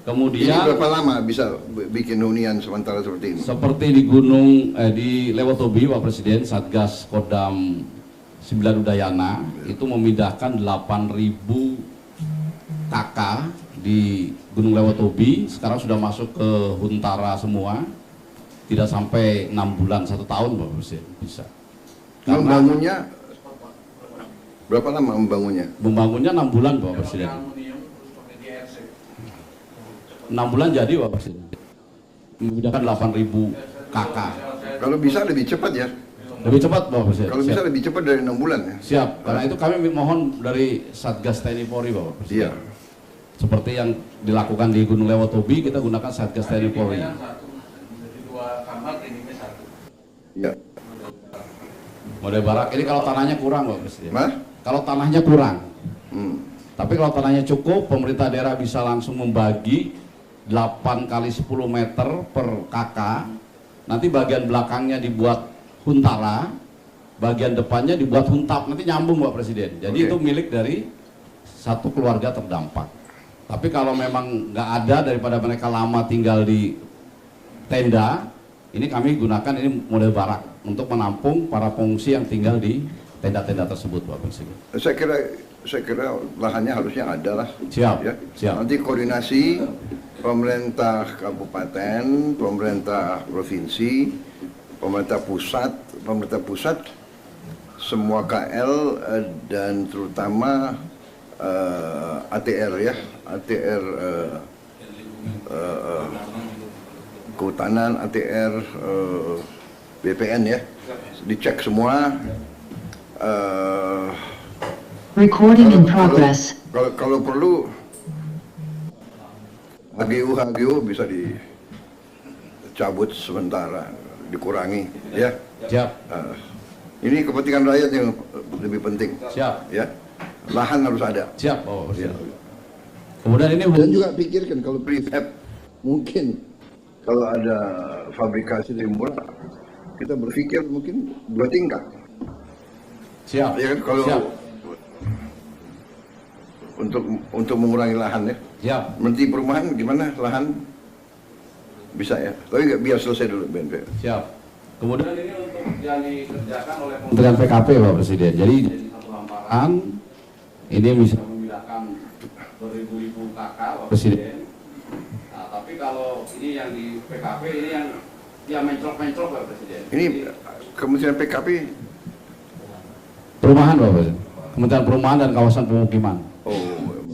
[SPEAKER 3] Kemudian
[SPEAKER 2] Ini berapa lama bisa bikin hunian sementara seperti ini?
[SPEAKER 3] seperti di Gunung di Lewotobi Pak Presiden, Satgas Kodam 9 Udayana itu memindahkan 8.000 KK di Gunung Lewotobi. Sekarang sudah masuk ke Huntara semua. Tidak sampai 6 bulan 1 tahun Pak Presiden bisa.
[SPEAKER 2] Membangunnya berapa lama membangunnya?
[SPEAKER 3] Membangunnya 6 bulan Pak Presiden. 6 bulan jadi Pak Presiden. Memindahkan 8.000 KK.
[SPEAKER 2] Kalau bisa lebih cepat ya.
[SPEAKER 3] Lebih cepat Pak Presiden.
[SPEAKER 2] Kalau bisa lebih cepat dari 6 bulan ya.
[SPEAKER 3] Siap. Karena itu kami mohon dari Satgas TNI Polri Bapak Presiden.
[SPEAKER 2] Iya.
[SPEAKER 3] Seperti yang dilakukan di Gunung Lewotobi, kita gunakan Satgas TNI Polri.
[SPEAKER 2] Iya.
[SPEAKER 3] Model barak ini kalau tanahnya kurang Bapak Presiden.
[SPEAKER 2] Mas?
[SPEAKER 3] Kalau tanahnya kurang.
[SPEAKER 2] Hmm.
[SPEAKER 3] Tapi kalau tanahnya cukup, pemerintah daerah bisa langsung membagi 8 kali 10 meter per KK. Nanti bagian belakangnya dibuat huntara, bagian depannya dibuat huntap. Nanti nyambung Pak Presiden. Jadi
[SPEAKER 2] Oke.
[SPEAKER 3] itu milik dari satu keluarga terdampak. Tapi kalau memang nggak ada daripada mereka lama tinggal di tenda, ini kami gunakan ini model barak untuk menampung para pengungsi yang tinggal di tenda-tenda tersebut Pak Presiden.
[SPEAKER 2] Saya kira lahannya harusnya ada lah.
[SPEAKER 3] Siap,
[SPEAKER 2] Ya.
[SPEAKER 3] siap.
[SPEAKER 2] Nanti koordinasi pemerintah kabupaten, pemerintah provinsi, pemerintah pusat, semua KL dan terutama ATR ya, ATR kehutanan, ATR BPN ya, dicek semua.
[SPEAKER 6] Recording in progress.
[SPEAKER 2] Kalau perlu HGU bisa dicabut sementara, dikurangi ya.
[SPEAKER 3] Siap,
[SPEAKER 2] Ini kepentingan rakyat yang lebih penting
[SPEAKER 3] siap,
[SPEAKER 2] ya. Lahan harus ada.
[SPEAKER 3] siap Pak
[SPEAKER 2] Ya.
[SPEAKER 3] Presiden. Kemudian ini
[SPEAKER 2] Dan juga pikirkan kalau prefab mungkin kalau ada fabrikasi lebih murah, kita berpikir mungkin 2 tingkat.
[SPEAKER 3] siap,
[SPEAKER 2] Ya kan kalau
[SPEAKER 3] siap,
[SPEAKER 2] untuk mengurangi lahan ya.
[SPEAKER 3] siap.
[SPEAKER 2] Menteri Perumahan gimana lahan bisa ya? Tapi nggak biar selesai dulu BNPB.
[SPEAKER 3] Siap. Kemudian ini untuk yang dikerjakan oleh Kementerian PKP Pak Presiden. Jadi satu hamparan ini bisa memindahkan beribu-ribu KK Pak Presiden. Nah, tapi kalau ini yang di PKP ini yang mencrok-mencrok Pak Presiden.
[SPEAKER 2] Ini Kementerian PKP.
[SPEAKER 3] Perumahan Pak Presiden. Kementerian Perumahan dan Kawasan Pemukiman.
[SPEAKER 2] Oh,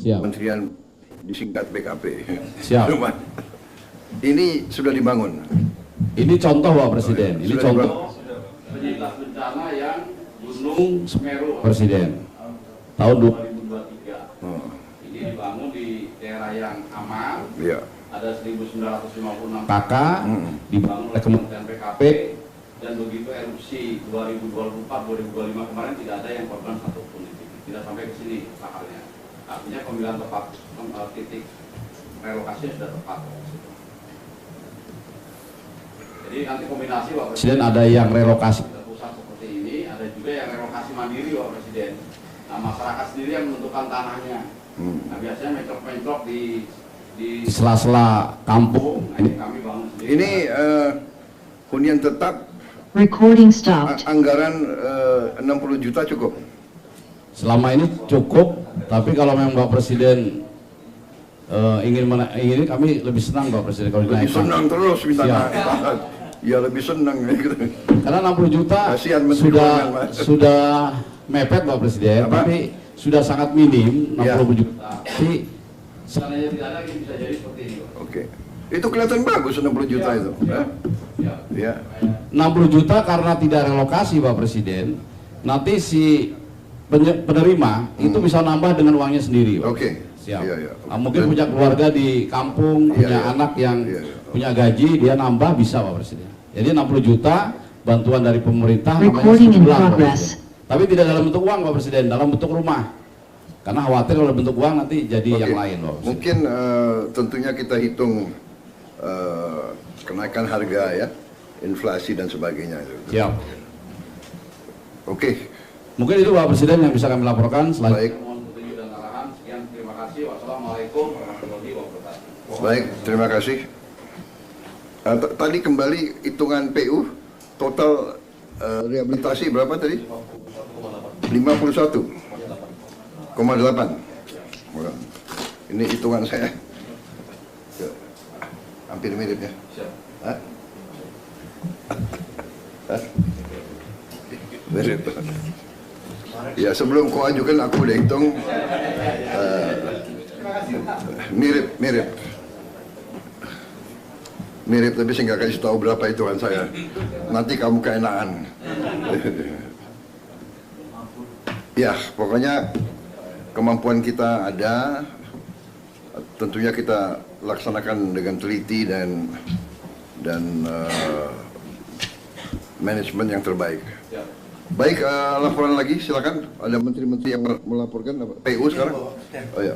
[SPEAKER 3] Siap.
[SPEAKER 2] Kementerian disingkat PKP.
[SPEAKER 3] Siap.
[SPEAKER 2] Rumah. Ini sudah dibangun.
[SPEAKER 3] Ini contoh Pak Presiden. Ini
[SPEAKER 2] Sudah
[SPEAKER 3] contoh
[SPEAKER 2] dibangun.
[SPEAKER 3] penyintas bencana yang Gunung Semeru Pak Presiden. Tahun 2023.
[SPEAKER 2] Oh,
[SPEAKER 3] Ini dibangun di daerah yang aman.
[SPEAKER 2] iya.
[SPEAKER 3] Ada 1956 KK dibangun oleh Kementerian PKP, dan begitu erupsi 2024-2025 kemarin tidak ada yang korban satupun di sini. Tidak sampai ke sini laharnya. Artinya pemilihan tepat titik relokasinya sudah tepat. Jadi nanti kombinasi Pak Presiden, ada yang relokasi ke pusat seperti ini, ada juga yang relokasi mandiri Pak Presiden. Nah masyarakat sendiri yang menentukan tanahnya. Nah biasanya mencrok-mencrok di sela-sela kampung. Nah, ini kami bangun sendiri.
[SPEAKER 2] Ini hunian tetap
[SPEAKER 6] Recording stopped.
[SPEAKER 2] anggaran 60 juta cukup.
[SPEAKER 3] Selama ini cukup, tapi kalau memang Pak Presiden ingin kami lebih senang Pak Presiden kalau
[SPEAKER 2] Lebih
[SPEAKER 3] dinaikkan.
[SPEAKER 2] senang terus minta
[SPEAKER 3] Siap.
[SPEAKER 2] naik. Ya lebih senang gitu.
[SPEAKER 3] Karena 60 juta
[SPEAKER 2] Kasihan Menteri Keuangan, Pak.
[SPEAKER 3] sudah mepet Pak Presiden,
[SPEAKER 2] Apa?
[SPEAKER 3] tapi sudah sangat minim 60
[SPEAKER 2] Ya.
[SPEAKER 3] juta. Tapi seandainya tidak ada, ini bisa jadi seperti ini Pak.
[SPEAKER 2] Oke. Itu kelihatan bagus 60 juta itu.
[SPEAKER 3] Ya. Ya.
[SPEAKER 2] Ya.
[SPEAKER 3] 60 juta karena tidak relokasi Pak Presiden, nanti si penerima itu bisa nambah dengan uangnya sendiri Pak.
[SPEAKER 2] Oke.
[SPEAKER 3] Siap.
[SPEAKER 2] Iya, iya.
[SPEAKER 3] Nah, mungkin
[SPEAKER 2] Dan-
[SPEAKER 3] punya keluarga di kampung,
[SPEAKER 2] Iya,
[SPEAKER 3] punya
[SPEAKER 2] iya.
[SPEAKER 3] anak yang
[SPEAKER 2] Iya, iya.
[SPEAKER 3] punya gaji, dia nambah bisa Pak Presiden. Jadi 60 juta bantuan dari pemerintah namanya
[SPEAKER 6] Recording in
[SPEAKER 3] sebulan, Pak
[SPEAKER 6] progress.
[SPEAKER 3] Presiden. Tapi tidak dalam bentuk uang Pak Presiden, dalam bentuk rumah. Karena khawatir kalau bentuk uang nanti jadi
[SPEAKER 2] Oke.
[SPEAKER 3] yang lain Pak Presiden.
[SPEAKER 2] Mungkin tentunya kita hitung kenaikan harga ya, inflasi dan sebagainya.
[SPEAKER 3] Siap.
[SPEAKER 2] Oke.
[SPEAKER 3] Mungkin itu Pak Presiden yang bisa kami laporkan.
[SPEAKER 2] Baik.
[SPEAKER 3] Selanjutnya mohon petunjuk dan arahan. Sekian, terima kasih. Wassalamualaikum warahmatullahi wabarakatuh.
[SPEAKER 2] Baik, terima kasih. Tadi kembali hitungan PU total rehabilitasi berapa tadi? 51,8. Ini hitungan saya. Hampir mirip ya. Hah? Hah? Mirip. Ya sebelum kau ajukan aku udah hitung. Mirip tapi saya nggak kasih tahu berapa hitungan saya. Nanti kamu keenaan. Ya pokoknya kemampuan kita ada. Tentunya kita laksanakan dengan teliti dan manajemen yang terbaik. Baik, laporan lagi silakan. Ada menteri-menteri yang melaporkan apa? PU sekarang? Oh ya.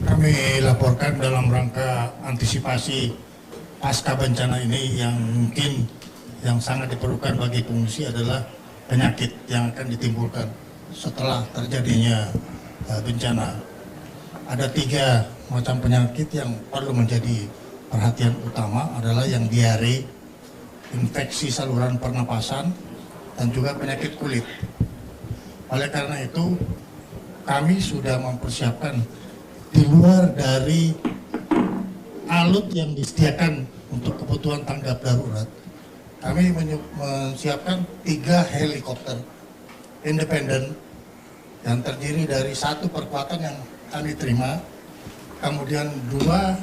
[SPEAKER 7] Kami laporkan dalam rangka antisipasi pasca bencana ini yang mungkin yang sangat diperlukan bagi pengungsi adalah penyakit yang akan ditimbulkan setelah terjadinya bencana. Ada 3 macam penyakit yang perlu menjadi perhatian utama adalah yang diare, infeksi saluran pernapasan, dan juga penyakit kulit. Oleh karena itu, kami sudah mempersiapkan di luar dari alut yang disediakan untuk kebutuhan tanggap darurat. Kami menyiapkan 3 helikopter independen yang terdiri dari 1 perkuatan yang kami terima, kemudian 2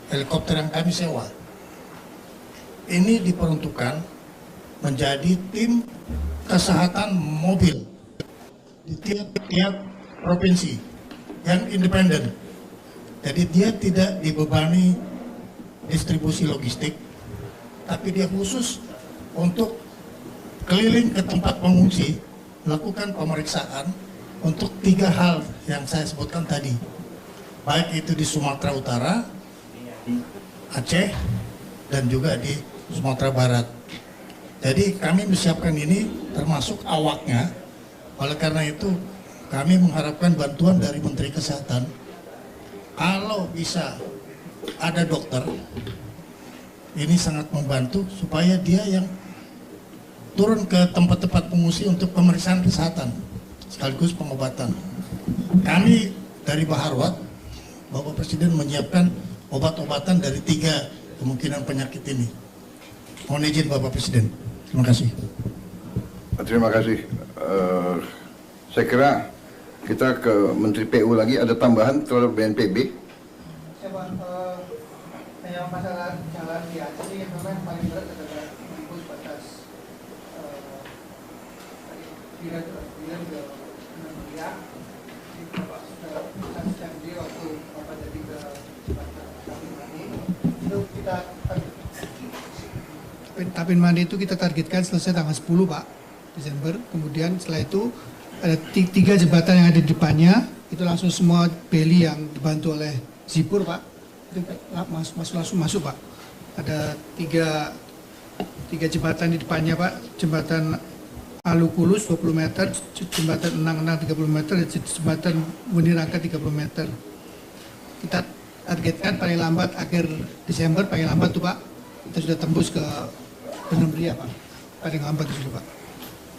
[SPEAKER 7] helikopter yang kami sewa. Ini diperuntukkan menjadi tim kesehatan mobil di tiap-tiap provinsi yang independen. Jadi dia tidak dibebani distribusi logistik, tapi dia khusus untuk keliling ke tempat pengungsi, melakukan pemeriksaan untuk 3 hal yang saya sebutkan tadi. Baik itu di Sumatera Utara, Aceh, dan juga di Sumatera Barat. Jadi kami menyiapkan ini termasuk awaknya. Oleh karena itu kami mengharapkan bantuan dari Menteri Kesehatan. Kalau bisa ada dokter, ini sangat membantu supaya dia yang turun ke tempat-tempat pengungsi untuk pemeriksaan kesehatan sekaligus pengobatan. Kami dari Baharwat, Bapak Presiden menyiapkan obat-obatan dari 3 kemungkinan penyakit ini. Mohon izin Bapak Presiden. Terima kasih.
[SPEAKER 2] Terima kasih. Saya kira kita ke Menteri PU lagi. Ada tambahan terhadap BNPB?
[SPEAKER 8] Yang masalah jalan di Aceh yang memang paling berat adalah tembus batas Biran ke Indonesia. Bapak sudah janji waktu Bapak jadi ke Tapin Mandi itu kita Tapin Mandi itu kita targetkan selesai tanggal 10 Pak Desember. Kemudian setelah itu ada 3 jembatan yang ada di depannya itu langsung semua beli yang dibantu oleh Zipur Pak itu langsung masuk Pak. Ada 3 jembatan di depannya Pak, jembatan Alukulus 20 meter, jembatan Enang-Enang 30 meter, dan jembatan Munirangka 30 meter. Kita targetkan paling lambat akhir Desember, paling lambat tuh Pak, kita sudah tembus ke Benam Ria Pak, paling lambat itu Pak.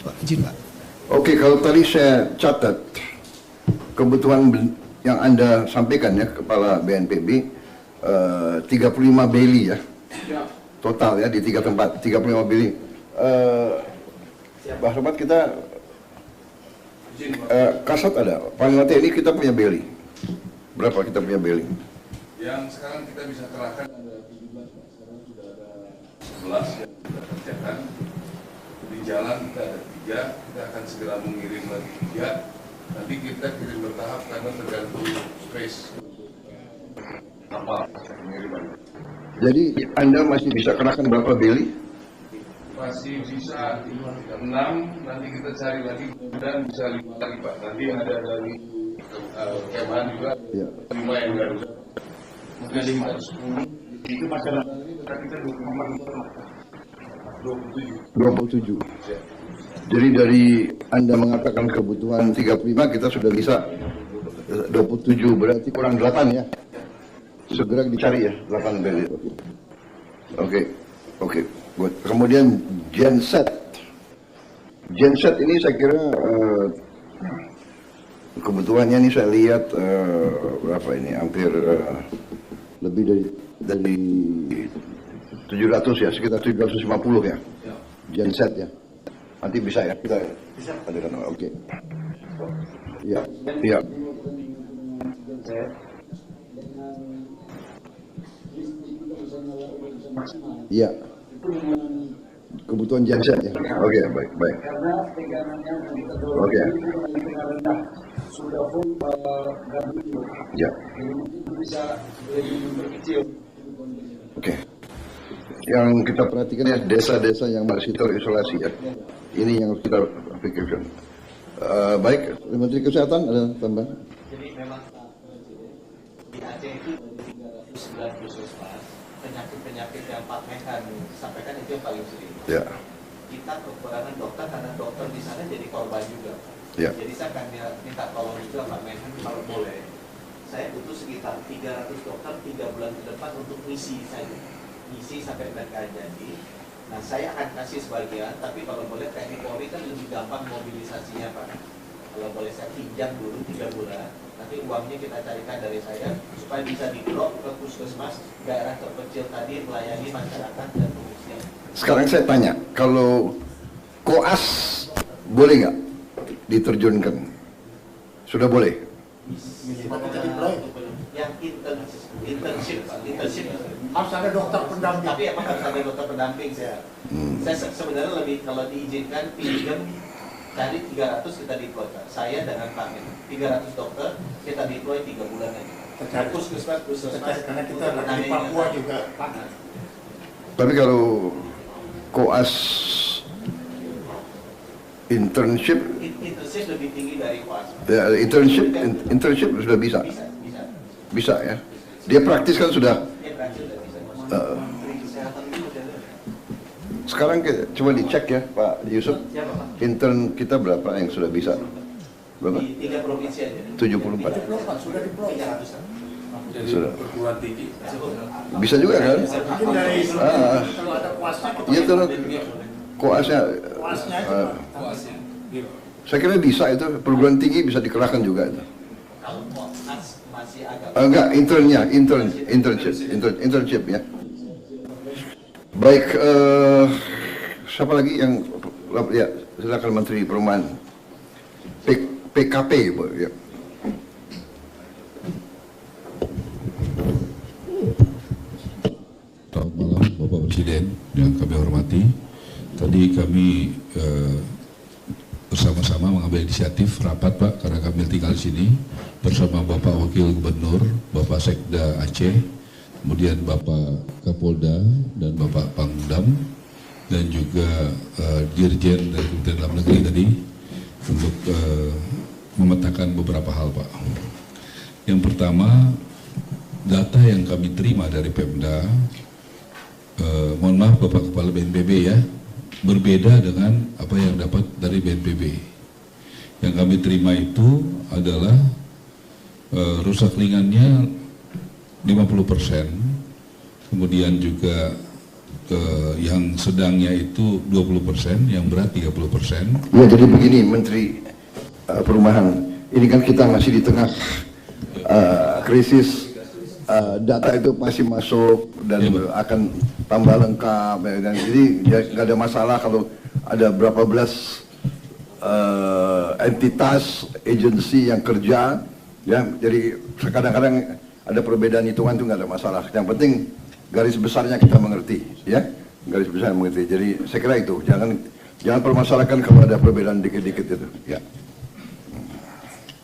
[SPEAKER 8] Pak izin Pak.
[SPEAKER 2] Oke, kalau tadi saya catat kebutuhan yang Anda sampaikan ya, Kepala BNPB, 35 beli ya, total ya di 3 tempat, 35 beli. Pak Sobat, kita Kasat ada, Panglima TNI kita punya beli. Berapa kita punya beli?
[SPEAKER 9] Yang sekarang kita bisa kerahkan ada 17, sekarang sudah ada 11 yang kita kerjakan. Di jalan kita ada 3, kita akan segera mengirim lagi 3. Nanti kita kirim bertahap karena tergantung space kapal pengiriman.
[SPEAKER 2] Jadi Anda masih bisa kerahkan berapa beli?
[SPEAKER 9] Masih bisa 6, nanti kita cari lagi dan bisa 5 lagi Pak. Nanti ada dari Kemhan juga,
[SPEAKER 2] Ya.
[SPEAKER 9] 5 yang Garuda. Mungkin 5 atau 10. Itu masalah kita
[SPEAKER 2] 27. Jadi dari Anda mengatakan kebutuhan 35, kita sudah bisa 27, berarti kurang 8 ya. Segera dicari ya, 8 beli. Oke. Good. Kemudian genset. Genset ini saya kira kebutuhannya ini saya lihat berapa ini, hampir lebih dari 700 ya, sekitar 750 ya. Genset ya. Nanti bisa ya kita adakan. Oke. Ya. Iya. Kebutuhan genset ya. Oke, baik. Oke. Ya. Oke. Yang kita perhatikan ya, desa-desa yang masih terisolasi ya. Ini yang harus kita pikirkan. Baik, Menteri Kesehatan ada tambahan?
[SPEAKER 1] Jadi memang di Aceh itu 309 puskesmas, penyakit-penyakit yang Pak Menhan sampaikan itu yang paling sering.
[SPEAKER 2] Ya.
[SPEAKER 1] Kita kekurangan dokter karena dokter di sana jadi korban juga.
[SPEAKER 2] Ya.
[SPEAKER 1] Jadi saya akan minta tolong juga Pak Menhan kalau boleh. Saya butuh sekitar 300 dokter 3 bulan ke depan untuk misi saja. Misi sampai mereka jadi. Nah, saya akan kasih sebagian, tapi kalau boleh TNI Polri kan lebih gampang mobilisasinya Pak. Kalau boleh saya pinjam dulu 3 bulan, nanti uangnya kita carikan dari saya supaya bisa di-drop ke puskesmas daerah terpencil tadi melayani masyarakat dan pengungsian.
[SPEAKER 2] Sekarang saya tanya, kalau koas boleh nggak diterjunkan? Sudah boleh?
[SPEAKER 1] Yang internship Pak, internship.
[SPEAKER 7] Harus ada dokter pendamping.
[SPEAKER 1] Tapi emang harus ada dokter pendamping saya. Saya sebenarnya lebih kalau diizinkan pinjam cari 300 kita deploy. Saya dengan Pak Men 300 dokter kita deploy 3 bulan aja. Puskesmas
[SPEAKER 7] Karena kita di Papua juga.
[SPEAKER 2] Tapi kalau koas internship
[SPEAKER 1] lebih tinggi dari koas.
[SPEAKER 2] Ya, internship sudah bisa. Bisa ya. Dia praktis kan sudah. Sekarang coba dicek ya Pak Yusuf. Intern kita berapa yang sudah bisa? Berapa?
[SPEAKER 1] Di 3 provinsi aja.
[SPEAKER 2] 74.
[SPEAKER 7] Sudah deploy.
[SPEAKER 9] Jadi
[SPEAKER 2] Sudah.
[SPEAKER 9] perguruan tinggi.
[SPEAKER 2] Bisa juga kan?
[SPEAKER 7] Mungkin dari kalau ada kuasnya kita
[SPEAKER 2] Iya tuh koasnya. Saya kira bisa itu, perguruan tinggi bisa dikerahkan juga itu.
[SPEAKER 1] Kalau koas masih agak
[SPEAKER 2] Enggak, internship ya. Baik, siapa lagi yang ya, silakan Menteri Perumahan. PKP Bu, ya.
[SPEAKER 10] Selamat malam Bapak Presiden yang kami hormati. Tadi kami bersama-sama mengambil inisiatif rapat Pak, karena kami tinggal di sini bersama Bapak Wakil Gubernur, Bapak Sekda Aceh, kemudian Bapak Kapolda dan Bapak Pangdam, dan juga Dirjen dari Kementerian Dalam Negeri tadi untuk memetakan beberapa hal Pak. Yang pertama, data yang kami terima dari Pemda, mohon maaf Bapak Kepala BNPB ya, berbeda dengan apa yang dapat dari BNPB. Yang kami terima itu adalah rusak ringannya 50%, kemudian juga yang sedangnya itu 20%, yang berat 30%.
[SPEAKER 2] Ya, jadi begini Menteri Perumahan, ini kan kita masih di tengah krisis data itu masih masuk dan akan tambah lengkap ya, dan jadi nggak ada masalah kalau ada berapa belas entitas agensi yang kerja ya, jadi kadang-kadang ada perbedaan hitungan itu nggak ada masalah, yang penting garis besarnya kita mengerti ya, garis besarnya mengerti. Jadi saya kira itu jangan permasalahkan kalau ada perbedaan dikit-dikit itu ya.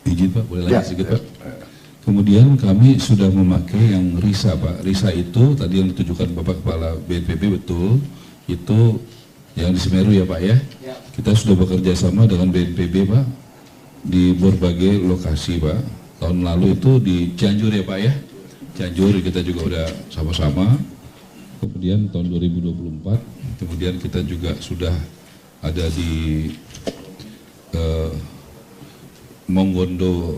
[SPEAKER 10] Izin Pak, boleh lagi sedikit Pak? Kemudian kami sudah memakai yang RISA Pak. RISA itu tadi yang ditujukan Bapak Kepala BNPB betul, itu yang di Semeru ya Pak ya. Kita sudah bekerja sama dengan BNPB Pak di berbagai lokasi Pak. Tahun lalu itu di Cianjur ya Pak ya. Cianjur kita juga udah sama-sama. Kemudian tahun 2024, kemudian kita juga sudah ada di Mongondo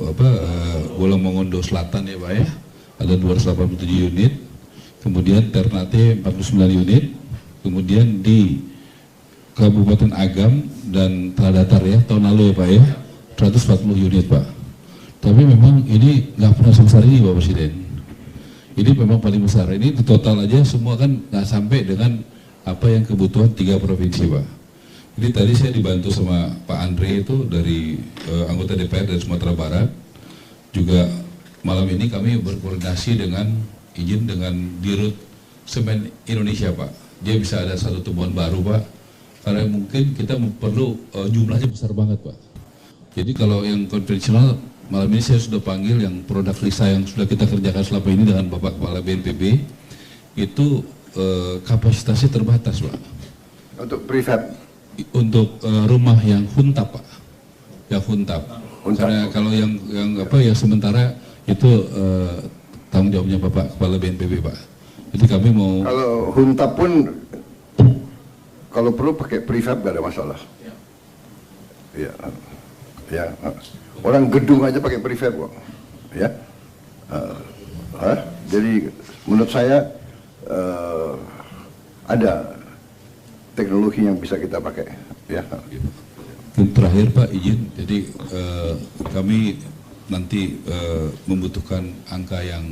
[SPEAKER 10] Bola Mongondo Selatan ya Pak ya, ada 287 unit, kemudian Ternate 49 unit, kemudian di Kabupaten Agam dan Tradatar ya tahun lalu ya Pak ya 140 unit Pak. Tapi memang ini nggak pernah sebesar ini Pak Presiden. Ini memang paling besar. Ini di total aja semua kan nggak sampai dengan apa yang kebutuhan 3 provinsi Pak. Jadi tadi saya dibantu sama Pak Andre itu dari anggota DPR dari Sumatera Barat. Juga malam ini kami berkoordinasi dengan Dirut Semen Indonesia Pak. Dia bisa ada satu temuan baru Pak. Karena mungkin kita perlu jumlahnya besar banget Pak. Jadi kalau yang konvensional malam ini saya sudah panggil yang produk RISA yang sudah kita kerjakan selama ini dengan Bapak Kepala BNPB itu kapasitasnya terbatas Pak.
[SPEAKER 2] Untuk prefab.
[SPEAKER 10] Untuk rumah yang huntap Pak, yang huntap. Karena kalau yang sementara itu tanggung jawabnya Bapak Kepala BNPB Pak. Jadi kami mau.
[SPEAKER 2] Kalau huntap pun kalau perlu pakai prefab gak ada masalah. Ya, ya. Orang gedung aja pakai prefab kok. Ya. Jadi menurut saya ada teknologi yang bisa kita pakai ya.
[SPEAKER 10] Terakhir Pak izin, jadi kami nanti membutuhkan angka yang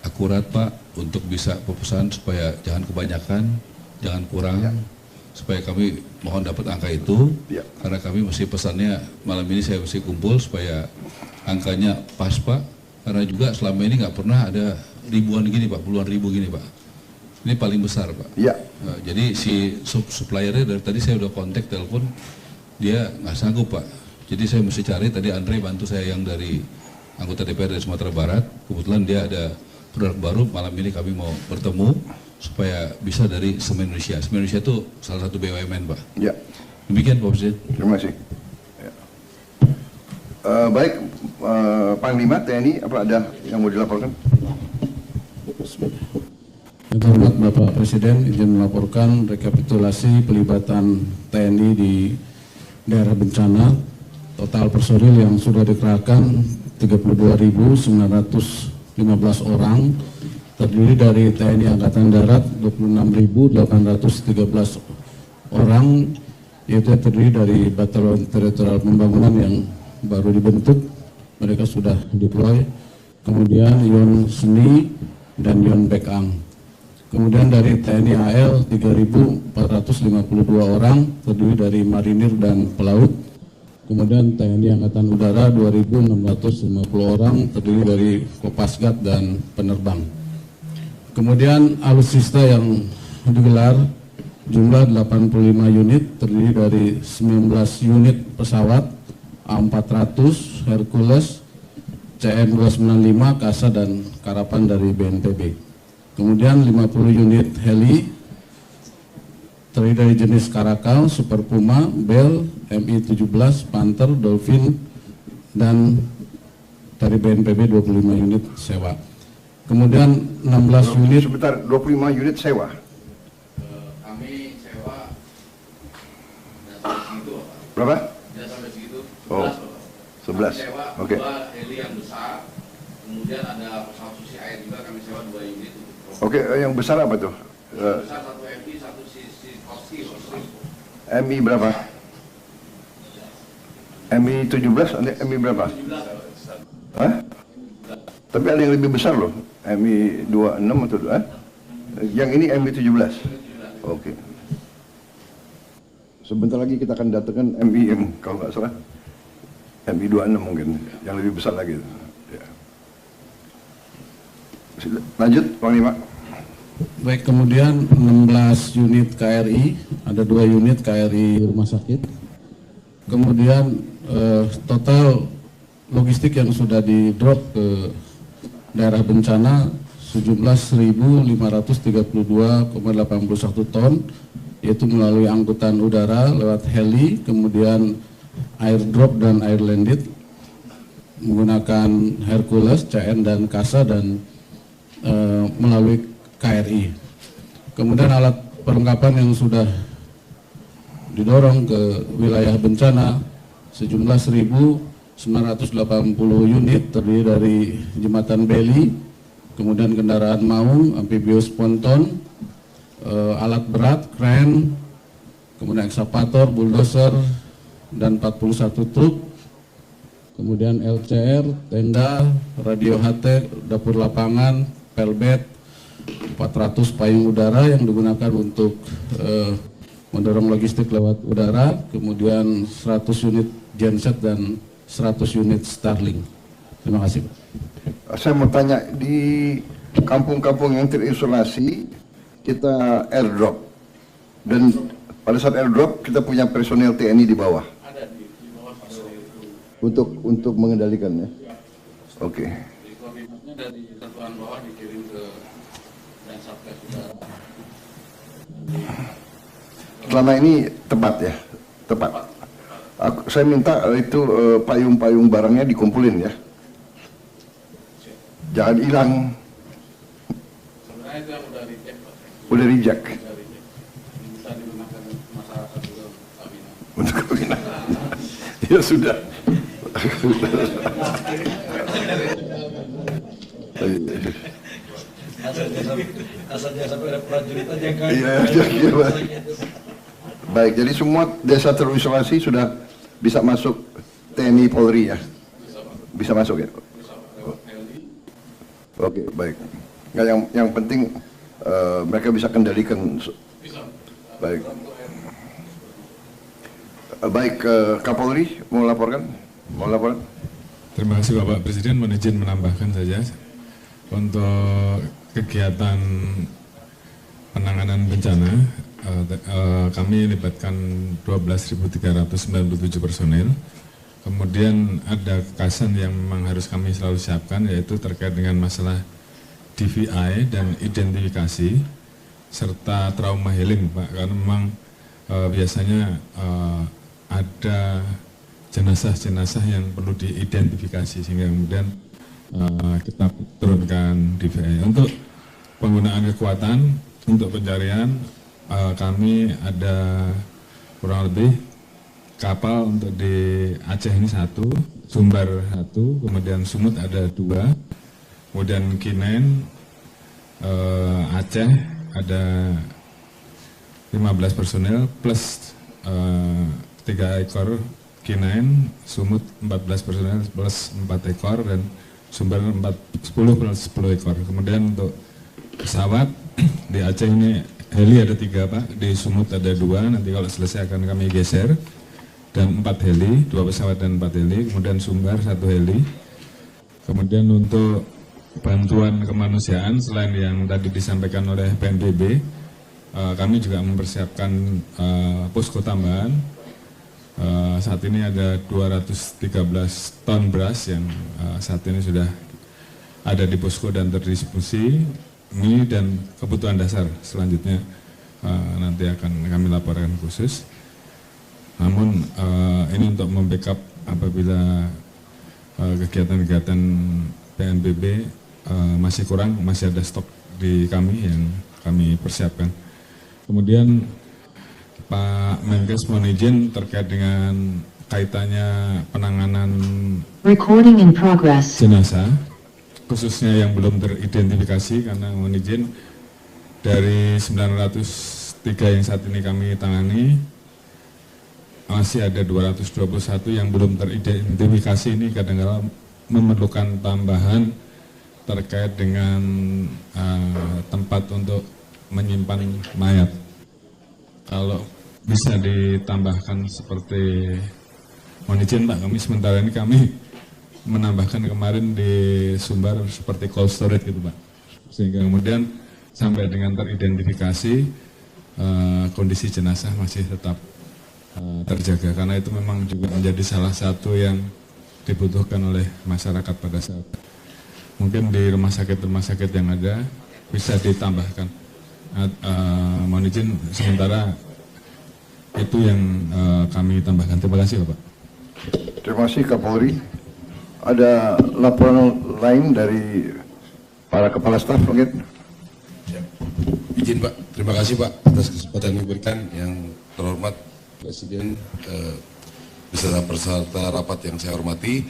[SPEAKER 10] akurat Pak untuk bisa pemesanan supaya jangan kebanyakan, jangan kurang ya. Supaya kami mohon dapat angka itu ya. Karena kami mesti pesannya malam ini saya mesti kumpul supaya angkanya pas Pak, karena juga selama ini nggak pernah ada ribuan gini Pak, puluhan ribu gini Pak. Ini paling besar Pak. Iya. Nah, jadi si suppliernya dari tadi saya udah kontak telepon, dia nggak sanggup Pak. Jadi saya mesti cari, tadi Andre bantu saya yang dari anggota DPR dari Sumatera Barat. Kebetulan dia ada produk baru, malam ini kami mau bertemu supaya bisa dari Semen Indonesia. Semen Indonesia itu salah satu BUMN Pak. Iya. Demikian Pak Presiden. Terima kasih.
[SPEAKER 2] Ya. Baik, Panglima TNI apa ada yang mau dilaporkan?
[SPEAKER 3] Yang terhormat Bapak Presiden, izin melaporkan rekapitulasi pelibatan TNI di daerah bencana. Total personil yang sudah dikerahkan 32.915 orang, terdiri dari TNI Angkatan Darat 26.813 orang, yaitu terdiri dari Batalion Teritorial Pembangunan yang baru dibentuk, mereka sudah deploy, kemudian Yon Seni dan Yon Bekang. Kemudian dari TNI AL 3.452 orang, terdiri dari marinir dan pelaut. Kemudian TNI Angkatan Udara 2.650 orang, terdiri dari Kopasgat dan penerbang. Kemudian alutsista yang digelar jumlah 85 unit, terdiri dari 19 unit pesawat A400, Hercules, CM295, Kasa dan Karapan dari BNPB. Kemudian 50 unit heli terdiri dari jenis Karakal, Super Puma, Bell, Mi-17, Panther, Dolphin, dan dari BNPB 25 unit sewa. Kemudian 16 unit.
[SPEAKER 2] Sebentar, 25 unit sewa.
[SPEAKER 9] Kami sewa segitu.
[SPEAKER 2] Berapa?
[SPEAKER 9] Ya sampai segitu.
[SPEAKER 2] 11. Oke.
[SPEAKER 9] Dua heli yang besar, kemudian ada pesawat susi air juga kami sewa 2 unit.
[SPEAKER 2] Oke, yang besar apa tuh?
[SPEAKER 9] Besar satu MI, satu Koski.
[SPEAKER 2] MI berapa? MI 17, MI berapa?
[SPEAKER 9] 17.
[SPEAKER 2] Hah?
[SPEAKER 9] MI
[SPEAKER 2] Tapi ada yang lebih besar loh, MI 26 atau yang ini MI 17. Oke. Sebentar lagi kita akan datangkan MIM kalau nggak salah. MI 26 mungkin, yang lebih besar lagi. Ya. Lanjut, Panglima.
[SPEAKER 3] Baik, kemudian 16 unit KRI, ada 2 unit KRI rumah sakit. Kemudian total logistik yang sudah di drop ke daerah bencana sejumlah 1.532,81 ton, yaitu melalui angkutan udara lewat heli, kemudian airdrop dan air landed menggunakan Hercules, CN dan KASA, dan melalui KRI. Kemudian alat perlengkapan yang sudah didorong ke wilayah bencana sejumlah 1.980 unit, terdiri dari jembatan beli, kemudian kendaraan maung, amfibius ponton, alat berat, kren, kemudian ekskavator, bulldozer, dan 41 truk, kemudian LCR, tenda, radio HT, dapur lapangan, pelbet, 400 payung udara yang digunakan untuk mendorong logistik lewat udara, kemudian 100 unit genset dan 100 unit Starlink. Terima kasih.
[SPEAKER 2] Saya mau tanya, di kampung-kampung yang terisolasi kita airdrop, dan pada saat airdrop kita punya personel TNI di bawah.
[SPEAKER 3] Ada di bawah
[SPEAKER 2] untuk mengendalikannya. Oke.
[SPEAKER 3] Koordinatnya dari satuan bawah dikirim ke dan Satgas Udara.
[SPEAKER 2] Selama ini tepat ya, tepat. Saya minta itu payung-payung barangnya dikumpulin ya, jangan hilang.
[SPEAKER 3] Sebenarnya itu yang udah reject, Pak.
[SPEAKER 2] Udah reject.
[SPEAKER 3] Bisa digunakan masyarakat juga
[SPEAKER 2] untuk kawinan. Ya sudah.
[SPEAKER 4] Asalnya sampai ada prajurit aja kan.
[SPEAKER 2] Iya. Baik, jadi semua desa terisolasi sudah bisa masuk TNI Polri ya? Bisa masuk ya? Oke, baik. Nggak, yang penting mereka bisa kendalikan. Baik. Baik, Kapolri mau laporkan? Mau laporan?
[SPEAKER 11] Terima kasih Bapak Presiden. Mohon izin menambahkan saja untuk kegiatan penanganan bencana. Kami libatkan 12.397 personil. Kemudian ada kekasan yang memang harus kami selalu siapkan, yaitu terkait dengan masalah DVI dan identifikasi serta trauma healing, Pak. Karena memang biasanya ada jenazah-jenazah yang perlu diidentifikasi, sehingga kemudian kita turunkan DVI. Untuk penggunaan kekuatan untuk pencarian, kami ada kurang lebih kapal untuk di Aceh ini 1, Sumbar 1, kemudian Sumut ada 2, kemudian K9 Aceh ada 15 personel plus 3 ekor K9, Sumut 14 personel plus 4 ekor, dan Sumber 10 plus 10 ekor. Kemudian untuk pesawat di Aceh ini heli ada 3 Pak, di Sumut ada 2, nanti kalau selesai akan kami geser, dan 4 heli, 2 pesawat dan 4 heli, kemudian Sumbar 1 heli. Kemudian untuk bantuan kemanusiaan, selain yang tadi disampaikan oleh BNPB, kami juga mempersiapkan posko tambahan. Saat ini ada 213 ton beras yang saat ini sudah ada di posko dan terdistribusi. Ini dan kebutuhan dasar selanjutnya nanti akan kami laporkan khusus. Namun ini untuk membackup apabila kegiatan-kegiatan PNBB masih kurang, masih ada stok di kami yang kami persiapkan. Kemudian Pak Menkes mohon izin terkait dengan kaitannya penanganan
[SPEAKER 6] Recording in progress.
[SPEAKER 11] jenazah, khususnya yang belum teridentifikasi, karena mohon izin dari 903 yang saat ini kami tangani, masih ada 221 yang belum teridentifikasi. Ini kadang-kadang memerlukan tambahan terkait dengan tempat untuk menyimpan mayat. Kalau bisa ditambahkan seperti, mohon izin Pak, kami sementara ini kami menambahkan kemarin di Sumbar seperti cold storage gitu Pak, sehingga kemudian sampai dengan teridentifikasi kondisi jenazah masih tetap terjaga, karena itu memang juga menjadi salah satu yang dibutuhkan oleh masyarakat pada saat mungkin di rumah sakit yang ada bisa ditambahkan. Mohon izin sementara itu yang kami tambahkan. Terima kasih Bapak.
[SPEAKER 2] Terima kasih Kapolri. Ada laporan lain dari para kepala staf mungkin?
[SPEAKER 9] Izin Pak, terima kasih Pak atas kesempatan yang diberikan. Yang terhormat Presiden beserta peserta rapat yang saya hormati.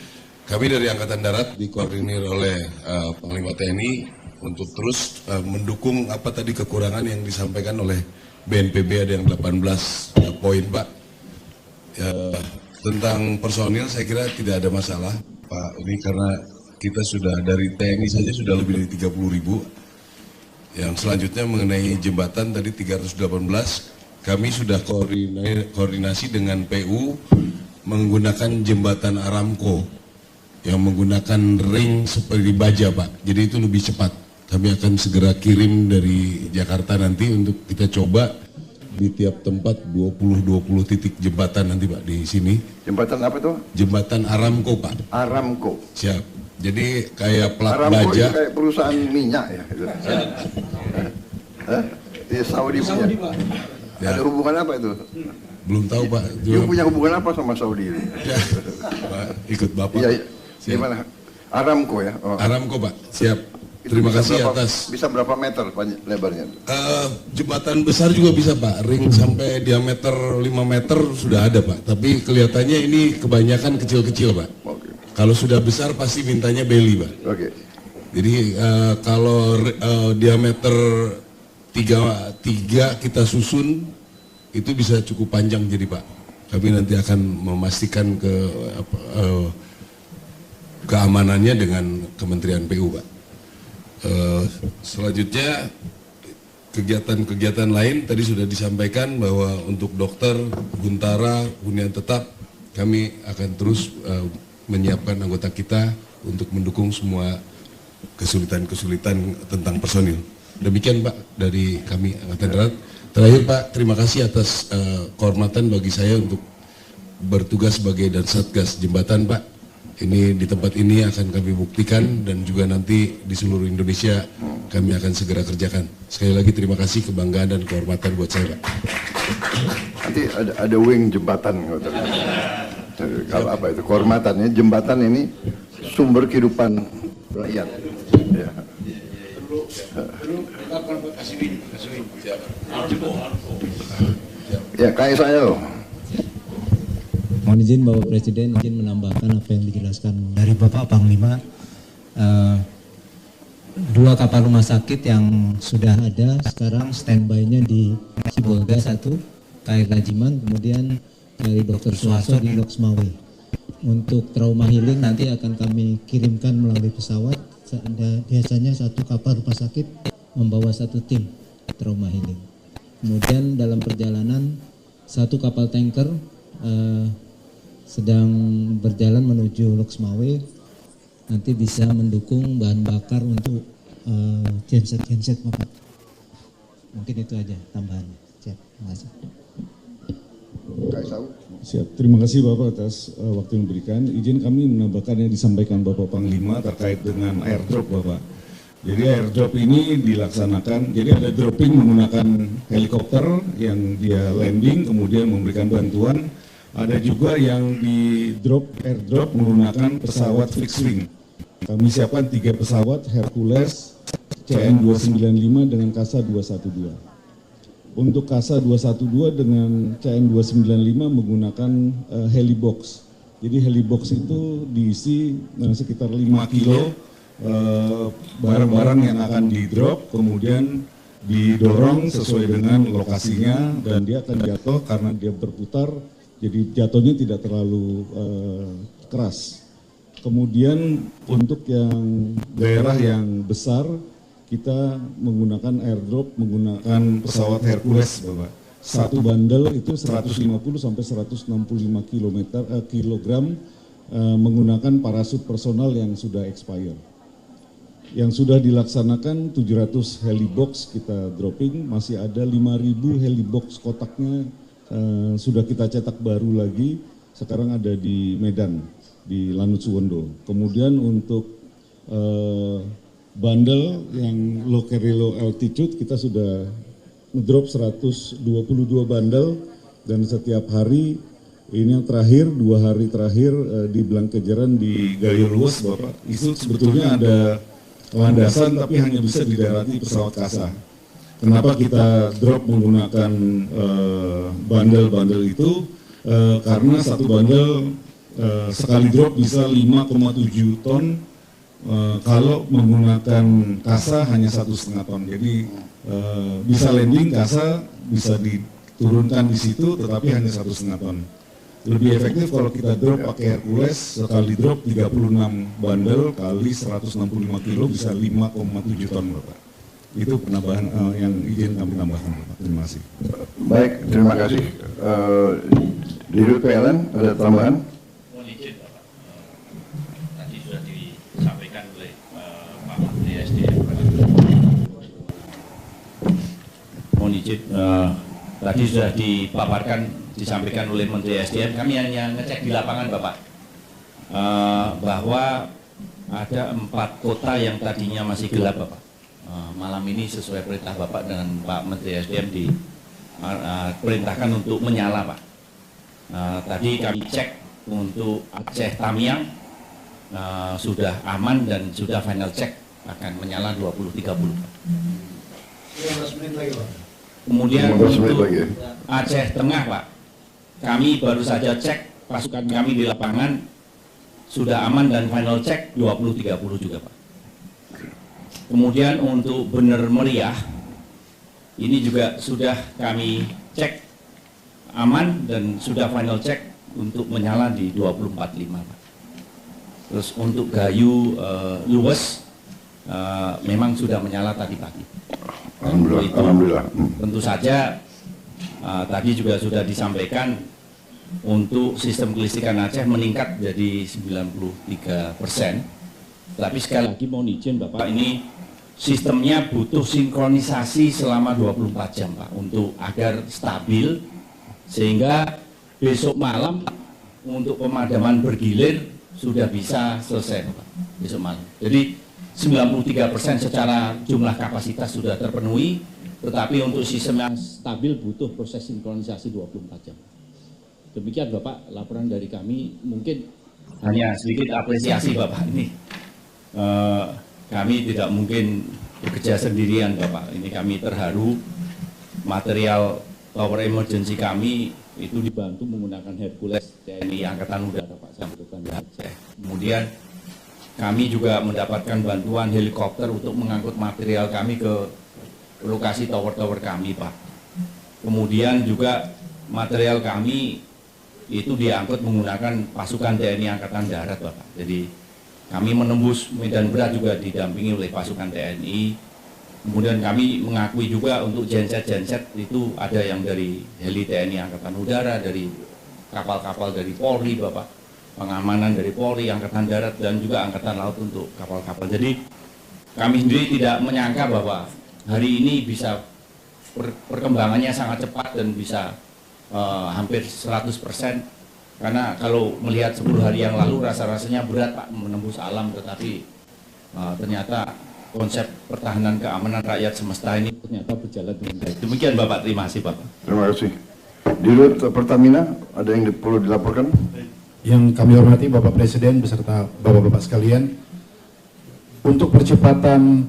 [SPEAKER 9] Kami dari Angkatan Darat dikoordinir oleh Panglima TNI untuk terus mendukung apa tadi kekurangan yang disampaikan oleh BNPB, ada yang 18 poin Pak. Tentang personil saya kira tidak ada masalah Pak, ini karena kita sudah dari TNI saja sudah lebih dari 30.000. Yang selanjutnya mengenai jembatan tadi 318, kami sudah koordinasi dengan PU menggunakan jembatan Aramco yang menggunakan ring seperti baja Pak, jadi itu lebih cepat. Kami akan segera kirim dari Jakarta nanti untuk kita coba di tiap tempat 20 titik jembatan nanti Pak di sini.
[SPEAKER 2] Jembatan apa itu?
[SPEAKER 9] Jembatan Aramco Pak.
[SPEAKER 2] Aramco.
[SPEAKER 9] Siap. Jadi kayak plat
[SPEAKER 2] Aramco
[SPEAKER 9] baja.
[SPEAKER 2] kayak perusahaan minyak ya. Di Saudi punya. Ya. Ada hubungan apa itu?
[SPEAKER 9] Belum tahu Pak.
[SPEAKER 2] Dia punya hubungan apa sama Saudi?
[SPEAKER 9] Ya, Pak, ikut Bapak.
[SPEAKER 2] Iya. Gimana? Aramco ya? Oh.
[SPEAKER 9] Aramco Pak. Siap. Terima kasih atas.
[SPEAKER 2] Bisa berapa meter lebarnya?
[SPEAKER 9] Jembatan besar juga bisa Pak, ring sampai diameter 5 meter sudah ada Pak. Tapi kelihatannya ini kebanyakan kecil-kecil Pak.
[SPEAKER 2] Okay.
[SPEAKER 9] Kalau sudah besar pasti mintanya beli Pak.
[SPEAKER 2] Okay.
[SPEAKER 9] Jadi kalau diameter 3 kita susun itu bisa cukup panjang jadi Pak. Kami nanti akan memastikan keamanannya dengan Kementerian PU Pak. Selanjutnya kegiatan-kegiatan lain tadi sudah disampaikan bahwa untuk dokter, Guntara, hunian tetap kami akan terus menyiapkan anggota kita untuk mendukung semua kesulitan-kesulitan tentang personil. Demikian Pak dari kami Angkatan Darat. Terakhir Pak, terima kasih atas kehormatan bagi saya untuk bertugas sebagai Dansatgas Jembatan Pak. Ini di tempat ini akan kami buktikan dan juga nanti di seluruh Indonesia kami akan segera kerjakan. Sekali lagi terima kasih, kebanggaan dan kehormatan buat saya Pak.
[SPEAKER 2] Nanti ada wing jembatan. Kalau apa itu kehormatannya, jembatan ini sumber kehidupan rakyat. Ya. Ya kayak saya loh.
[SPEAKER 12] Mohon izin Bapak Presiden, izin menambahkan apa yang dijelaskan dari Bapak Panglima. 2 kapal rumah sakit yang sudah ada sekarang standby-nya di Sibolga 1, KRI Rajiman, kemudian dari Dr. Suharto di Loksmawe. Untuk trauma healing nanti akan kami kirimkan melalui pesawat. Biasanya 1 kapal rumah sakit membawa 1 tim trauma healing. Kemudian dalam perjalanan 1 kapal tanker sedang berjalan menuju Loksmawe, nanti bisa mendukung bahan bakar untuk genset Bapak. Mungkin itu aja tambahannya. Siap, terima kasih.
[SPEAKER 13] Siap, terima kasih Bapak atas waktu yang diberikan. Izin kami menambahkan yang disampaikan Bapak Panglima terkait dengan airdrop Bapak. Jadi airdrop ini dilaksanakan, jadi ada dropping menggunakan helikopter yang dia landing kemudian memberikan bantuan. Ada juga yang di airdrop menggunakan pesawat fixed wing. Kami siapkan 3 pesawat Hercules CN295 dengan Kasa 212. Untuk Kasa 212 dengan CN295 menggunakan helibox. Jadi helibox itu diisi sekitar 5 kilo barang-barang yang akan di drop, kemudian didorong sesuai dengan lokasinya dan dia akan jatuh karena dia berputar. Jadi jatuhnya tidak terlalu keras. Kemudian untuk yang daerah yang besar, kita menggunakan airdrop, menggunakan pesawat Hercules, Bapak. Satu bandel itu 150 sampai 165 kilogram menggunakan parasut personal yang sudah expire. Yang sudah dilaksanakan 700 helibox kita dropping, masih ada 5.000 helibox kotaknya sudah kita cetak baru lagi, sekarang ada di Medan, di Lanut Suwondo. Kemudian untuk bandel yang low carry low altitude kita sudah ngedrop 122 bandel, dan setiap hari ini yang terakhir 2 hari terakhir di Blangkejeran di Gayo Luas, Bapak, itu sebetulnya ada landasan tapi hanya bisa didarati pesawat kasa. Kenapa kita drop menggunakan bandel-bandel itu? Karena satu bandel sekali drop bisa 5,7 ton, kalau menggunakan kasa hanya 1,5 ton. Jadi bisa landing kasa, bisa diturunkan di situ, tetapi hanya 1,5 ton. Lebih efektif kalau kita drop pakai Hercules, sekali drop 36 bandel kali 165 kilo bisa 5,7 ton, Bapak. Itu penambahan yang izin kami tambahkan, Bapak. Terima kasih.
[SPEAKER 2] Baik, terima kasih. Dirut PLN, ada tambahan?
[SPEAKER 14] Mohon izin, Bapak. Tadi sudah disampaikan oleh Pak Menteri SDM. Mohon izin, tadi sudah disampaikan oleh Menteri SDM. Kami hanya ngecek di lapangan, Bapak, bahwa ada 4 kota yang tadinya masih gelap, Bapak. Malam ini sesuai perintah Bapak dengan Pak Menteri SDM diperintahkan untuk menyala, Pak. Tadi kami cek untuk Aceh Tamiang sudah aman dan sudah final check akan menyala 20.30.
[SPEAKER 4] 15 menit lagi, Pak.
[SPEAKER 14] Kemudian untuk Aceh Tengah, Pak, kami baru saja cek pasukan kami di lapangan sudah aman dan final check 20.30 juga, Pak. Kemudian untuk Bener Meriah ini juga sudah kami cek aman dan sudah final check untuk menyala di 24.5, Pak. Terus untuk Gayo Luas memang sudah menyala tadi pagi.
[SPEAKER 2] Alhamdulillah.
[SPEAKER 14] Itu,
[SPEAKER 2] Alhamdulillah.
[SPEAKER 14] Tentu saja tadi juga sudah disampaikan untuk sistem kelistrikan Aceh meningkat jadi 93%. Tapi sekali lagi mohon izin Bapak, ini sistemnya butuh sinkronisasi selama 24 jam, Pak, untuk agar stabil sehingga besok malam untuk pemadaman bergilir sudah bisa selesai, Pak, besok malam. Jadi 93% secara jumlah kapasitas sudah terpenuhi, tetapi untuk sistem yang stabil butuh proses sinkronisasi 24 jam. Demikian Bapak laporan dari kami, mungkin hanya sedikit apresiasi Bapak ini. Kami tidak mungkin bekerja sendirian, Bapak. Ini kami terharu, material tower emergency kami itu dibantu menggunakan Hercules TNI Angkatan Udara, Pak, sampai di Aceh. Kemudian kami juga mendapatkan bantuan helikopter untuk mengangkut material kami ke lokasi tower-tower kami, Pak. Kemudian juga material kami itu diangkut menggunakan pasukan TNI Angkatan Darat, Bapak. Jadi kami menembus medan berat juga didampingi oleh pasukan TNI. Kemudian kami mengakui juga untuk genset-genset itu ada yang dari heli TNI Angkatan Udara, dari kapal-kapal dari Polri, Bapak, pengamanan dari Polri, Angkatan Darat, dan juga Angkatan Laut untuk kapal-kapal. Jadi kami sendiri tidak menyangka bahwa hari ini bisa perkembangannya sangat cepat dan bisa hampir 100%. Karena kalau melihat 10 hari yang lalu rasa-rasanya berat, Pak, menembus alam, tetapi ternyata konsep pertahanan keamanan rakyat semesta ini ternyata berjalan dengan baik. Demikian Bapak, terima kasih Bapak.
[SPEAKER 2] Terima kasih. Dirut Pertamina, ada yang perlu dilaporkan?
[SPEAKER 15] Yang kami hormati Bapak Presiden beserta Bapak-Bapak sekalian, untuk percepatan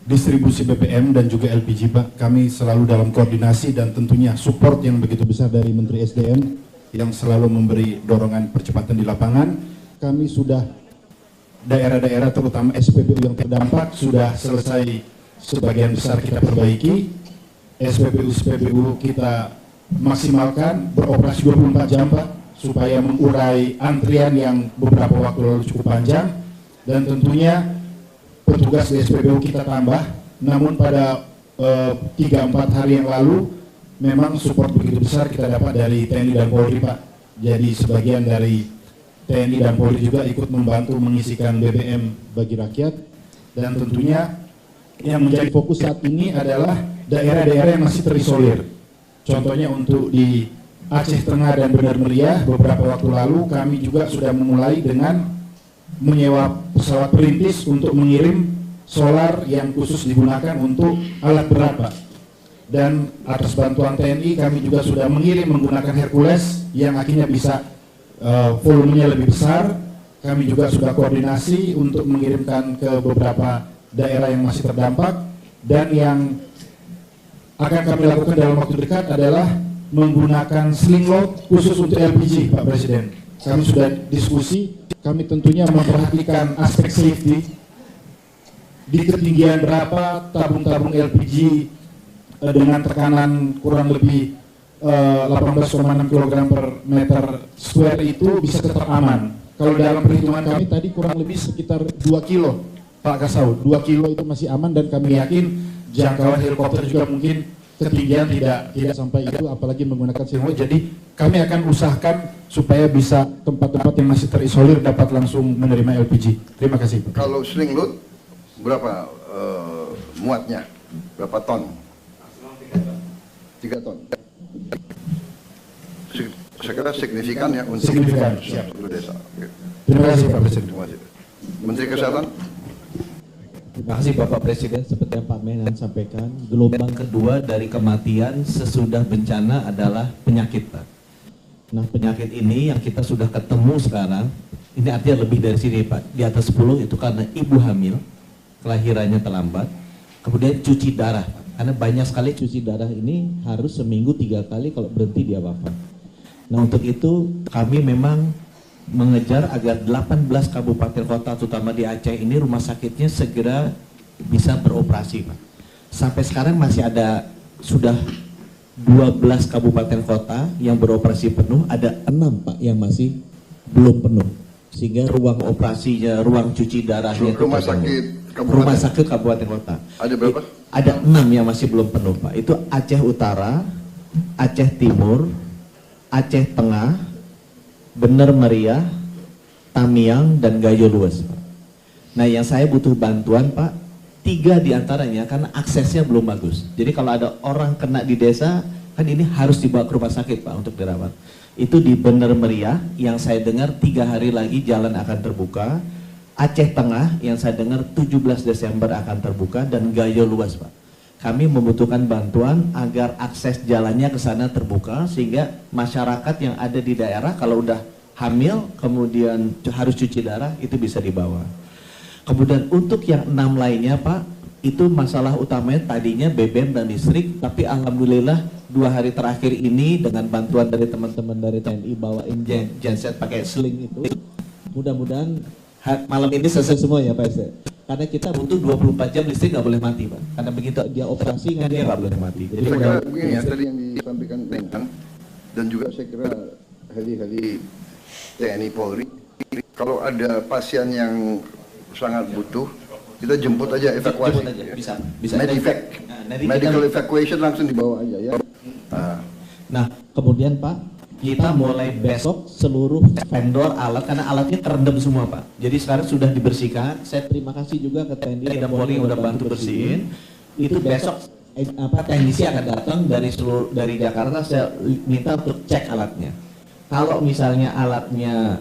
[SPEAKER 15] distribusi BBM dan juga LPG, Pak, kami selalu dalam koordinasi dan tentunya support yang begitu besar dari Menteri SDM yang selalu memberi dorongan percepatan di lapangan. Kami sudah daerah-daerah terutama SPBU yang terdampak sudah selesai sebagian besar kita perbaiki. SPBU kita maksimalkan beroperasi 24 jam, Pak, supaya mengurai antrian yang beberapa waktu lalu cukup panjang, dan tentunya petugas di SPBU kita tambah. Namun pada 3-4 hari yang lalu memang support begitu besar kita dapat dari TNI dan Polri, Pak. Jadi sebagian dari TNI dan Polri juga ikut membantu mengisikan BBM bagi rakyat, dan tentunya yang menjadi fokus saat ini adalah daerah-daerah yang masih terisolir. Contohnya untuk di Aceh Tengah dan Benar Meriah, beberapa waktu lalu kami juga sudah memulai dengan menyewa pesawat perintis untuk mengirim solar yang khusus digunakan untuk alat berat, Pak. Dan atas bantuan TNI kami juga sudah mengirim menggunakan Hercules yang akhirnya bisa volumenya lebih besar. Kami juga sudah koordinasi untuk mengirimkan ke beberapa daerah yang masih terdampak, dan yang akan kami lakukan dalam waktu dekat adalah menggunakan sling load khusus untuk LPG, Pak Presiden. Kami sudah diskusi, kami tentunya memperhatikan aspek safety, di ketinggian berapa tabung-tabung LPG dengan tekanan kurang lebih 18,6 kg per meter square itu bisa tetap aman. Kalau dalam perhitungan kami tadi kurang lebih sekitar 2 kilo, Pak Kasau, 2 kilo itu masih aman, dan kami yakin jangkauan helikopter juga mungkin ketinggian tidak sampai itu, apalagi menggunakan sling. Jadi kami akan usahakan supaya bisa tempat-tempat yang masih terisolir dapat langsung menerima LPG. Terima kasih.
[SPEAKER 2] Kalau sling load berapa muatnya? Berapa ton? 3 ton. Saya kira signifikan ya untuk
[SPEAKER 15] signifikan.
[SPEAKER 2] Satu desa. Oke.
[SPEAKER 15] Terima kasih Pak Presiden.
[SPEAKER 2] Terima kasih. Menteri Kesehatan.
[SPEAKER 16] Terima kasih Bapak Presiden. Seperti yang Pak Menhan sampaikan, gelombang kedua dari kematian sesudah bencana adalah penyakit, Pak. Nah, penyakit ini yang kita sudah ketemu sekarang, ini artinya lebih dari sini, Pak. Di atas 10 itu karena ibu hamil, kelahirannya terlambat, kemudian cuci darah, Pak. Karena banyak sekali cuci darah ini harus seminggu 3 kali, kalau berhenti dia wafat. Nah, untuk itu kami memang mengejar agar 18 kabupaten kota, terutama di Aceh ini, rumah sakitnya segera bisa beroperasi, Pak. Sampai sekarang masih ada sudah 12 kabupaten kota yang beroperasi penuh, ada 6, Pak, yang masih belum penuh. Sehingga ruang operasinya, ruang cuci darahnya,
[SPEAKER 2] rumah sakit kabupaten.
[SPEAKER 16] Rumah sakit kabupaten kota.
[SPEAKER 2] Ada berapa?
[SPEAKER 16] Ada 6 yang masih belum penuh, Pak. Itu Aceh Utara, Aceh Timur, Aceh Tengah, Benar Meriah, Tamiang, dan Gayo Luas, Pak. Nah, yang saya butuh bantuan, Pak, 3 diantaranya karena aksesnya belum bagus. Jadi kalau ada orang kena di desa, kan ini harus dibawa ke rumah sakit, Pak, untuk dirawat. Itu di Benar Meriah, yang saya dengar 3 hari lagi jalan akan terbuka. Aceh Tengah, yang saya dengar 17 Desember akan terbuka, dan Gayo Luas, Pak. Kami membutuhkan bantuan agar akses jalannya ke sana terbuka, sehingga masyarakat yang ada di daerah kalau udah hamil kemudian harus cuci darah itu bisa dibawa. Kemudian untuk yang 6 lainnya, Pak, itu masalah utamanya tadinya BBM dan listrik, tapi alhamdulillah 2 hari terakhir ini dengan bantuan dari teman-teman dari TNI bawain genset pakai sling itu, mudah-mudahan malam ini selesai semua ya Pak SD. Karena kita butuh 24 jam listrik, nggak boleh mati, Pak. Karena begitu dia operasi kan dia nggak boleh mati. Jadi
[SPEAKER 2] saya kira begini ya, tadi yang disampaikan Menhan, dan juga saya kira heli-heli TNI Polri, kalau ada pasien yang sangat butuh, kita jemput aja, evakuasi.
[SPEAKER 16] Jemput aja, bisa.
[SPEAKER 2] Medivac, medical evacuation langsung dibawa aja ya.
[SPEAKER 16] Nah, kemudian Pak, kita mulai besok seluruh vendor alat, karena alatnya terendam semua, Pak. Jadi sekarang sudah dibersihkan. Saya terima kasih juga ke TNI dan Polri yang udah bantu bersihin. Itu besok teknisi akan datang dari Jakarta. Saya minta untuk cek alatnya. Kalau misalnya alatnya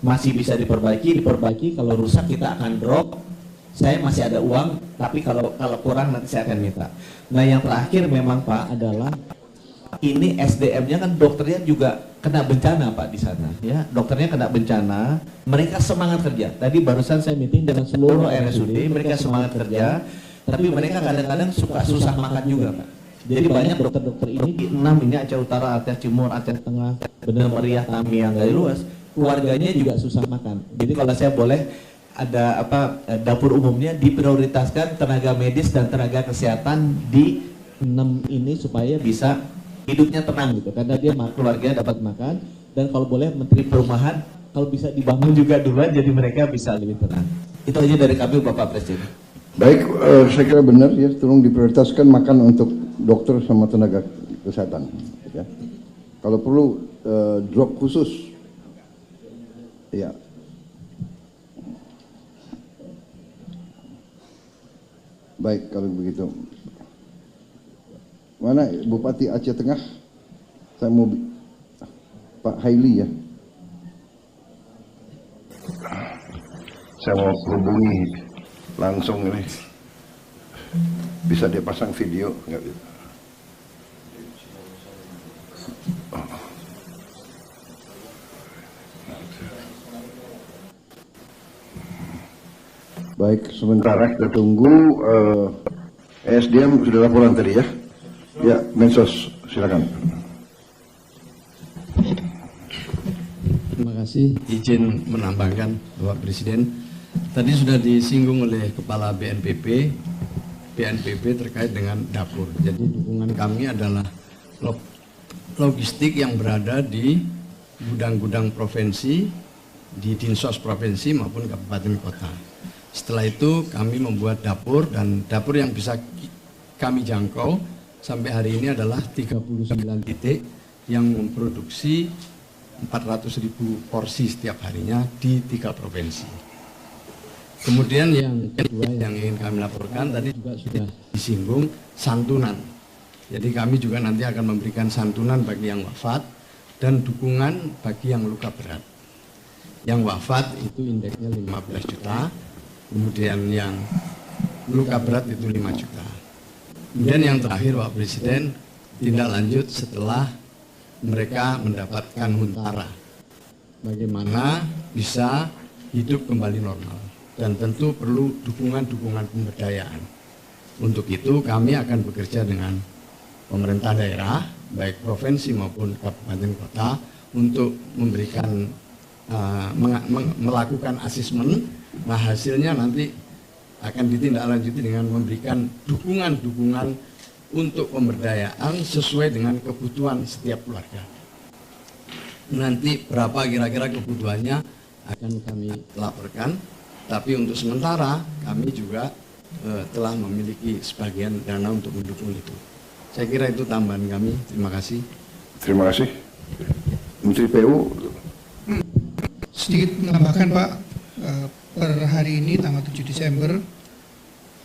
[SPEAKER 16] masih bisa diperbaiki. Kalau rusak kita akan drop. Saya masih ada uang, tapi kalau kurang nanti saya akan minta. Nah, yang terakhir memang Pak adalah ini SDM-nya kan dokternya juga kena bencana, Pak, di sana ya. Dokternya kena bencana, mereka semangat kerja. Tadi barusan saya meeting dengan seluruh RSUD, mereka semangat kerja, tapi mereka kadang-kadang suka susah makan juga, Pak. Jadi banyak dokter-dokter ini di 6 ini, Aceh Utara, Aceh Timur, Aceh Tengah, Benar Meriah, Tamiang, Gayo Luas, keluarganya juga susah makan. Jadi kalau saya boleh ada dapur umumnya diprioritaskan tenaga medis dan tenaga kesehatan di 6 ini supaya bisa hidupnya tenang gitu, karena dia keluarga dapat makan. dan kalau boleh Menteri Perumahan kalau bisa dibangun juga duluan jadi mereka bisa lebih tenang. Itu aja dari kami Bapak Presiden.
[SPEAKER 2] Baik, saya kira benar ya, tolong diprioritaskan makan untuk dokter sama tenaga kesehatan. Ya. Kalau perlu drop khusus, ya. Baik kalau begitu. Mana Bupati Aceh Tengah? Saya mau Pak Haili ya. Saya mau hubungi langsung ini. Bisa dia pasang video nggak? Baik, sementara kita tunggu. SDM sudah laporan tadi ya. Ya, Mensos silakan.
[SPEAKER 17] Terima kasih, izin menambahkan Bapak Presiden. Tadi sudah disinggung oleh Kepala BNPB terkait dengan dapur. Jadi dukungan kami adalah logistik yang berada di gudang-gudang provinsi, di Dinsos provinsi maupun kabupaten kota. Setelah itu kami membuat dapur, dan dapur yang bisa kami jangkau sampai hari ini adalah 39 titik yang memproduksi 400.000 porsi setiap harinya di 3 provinsi. Kemudian yang kedua yang ingin kami laporkan tadi juga sudah disinggung, santunan. Jadi kami juga nanti akan memberikan santunan bagi yang wafat dan dukungan bagi yang luka berat. Yang wafat itu indeksnya 15 juta, kemudian yang luka berat itu 5 juta. Kemudian yang terakhir Pak Presiden, tindak lanjut setelah mereka mendapatkan huntara, bagaimana bisa hidup kembali normal, dan tentu perlu dukungan-dukungan pemberdayaan. Untuk itu kami akan bekerja dengan pemerintah daerah, baik provinsi maupun kabupaten kota, untuk memberikan melakukan asesmen. Nah, hasilnya nanti akan ditindaklanjuti dengan memberikan dukungan-dukungan untuk pemberdayaan sesuai dengan kebutuhan setiap keluarga. Nanti berapa kira-kira kebutuhannya akan kami laporkan, tapi untuk sementara kami juga telah memiliki sebagian dana untuk mendukung itu. Saya kira itu tambahan kami. Terima kasih.
[SPEAKER 2] Terima kasih. Menteri PU.
[SPEAKER 8] Sedikit menambahkan Pak, per hari ini tanggal 7 Desember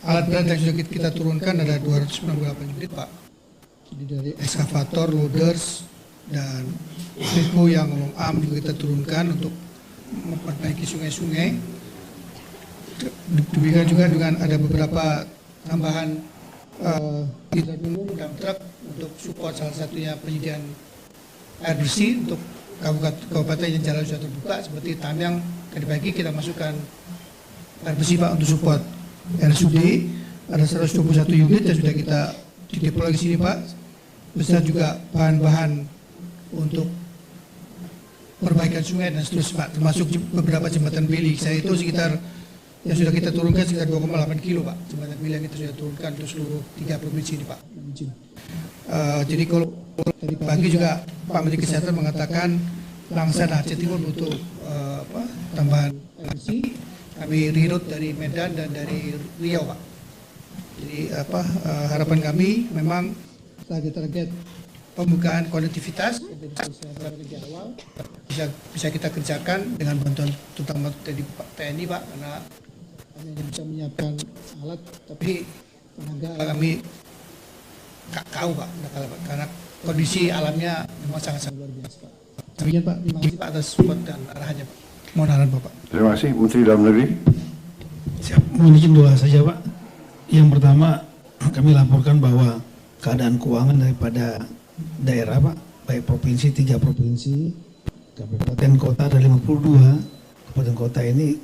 [SPEAKER 8] alat berat yang sudah kita turunkan ada 298 unit Pak. Jadi dari ekskavator, loaders, dan beko yang am juga kita turunkan untuk memperbaiki sungai-sungai. Demikian juga dengan ada beberapa tambahan tidak umum dan truk untuk support, salah satunya penyediaan air bersih untuk kabupaten yang jalan sudah terbuka seperti Tamiang. Tadi pagi kita masukkan air bersih Pak untuk support RSUD, ada 121 unit yang sudah kita dideploy di sini Pak, besar juga bahan-bahan untuk perbaikan sungai dan seterusnya Pak, termasuk beberapa jembatan beli. Saya itu sekitar yang sudah kita turunkan sekitar 2,8 kilo Pak, jembatan beli yang kita sudah turunkan untuk seluruh 3 provinsi ini Pak. Jadi kalau tadi pagi juga Pak Menteri Kesehatan mengatakan Langsa dan Aceh Timur butuh tambahan energi. Kami reroute dari Medan dan dari Riau Pak. Jadi harapan kami memang target-target pembukaan konektivitas yang saya di awal bisa kita kerjakan dengan bantuan terutama dari TNI Pak, karena kami hanya bisa menyiapkan alat, tapi tenaga kami tahu Pak, karena kondisi alamnya memang sangat-sangat luar biasa Pak. Demikian Pak, terima kasih Pak atas support dan arahannya Pak. Mohon arahan Bapak.
[SPEAKER 2] Terima kasih Menteri Dalam Negeri.
[SPEAKER 18] Siap, mohon izin dua saja Pak. Yang pertama, kami laporkan bahwa keadaan keuangan daripada daerah Pak, baik provinsi, 3 provinsi, kabupaten kota ada 52. Kabupaten kota ini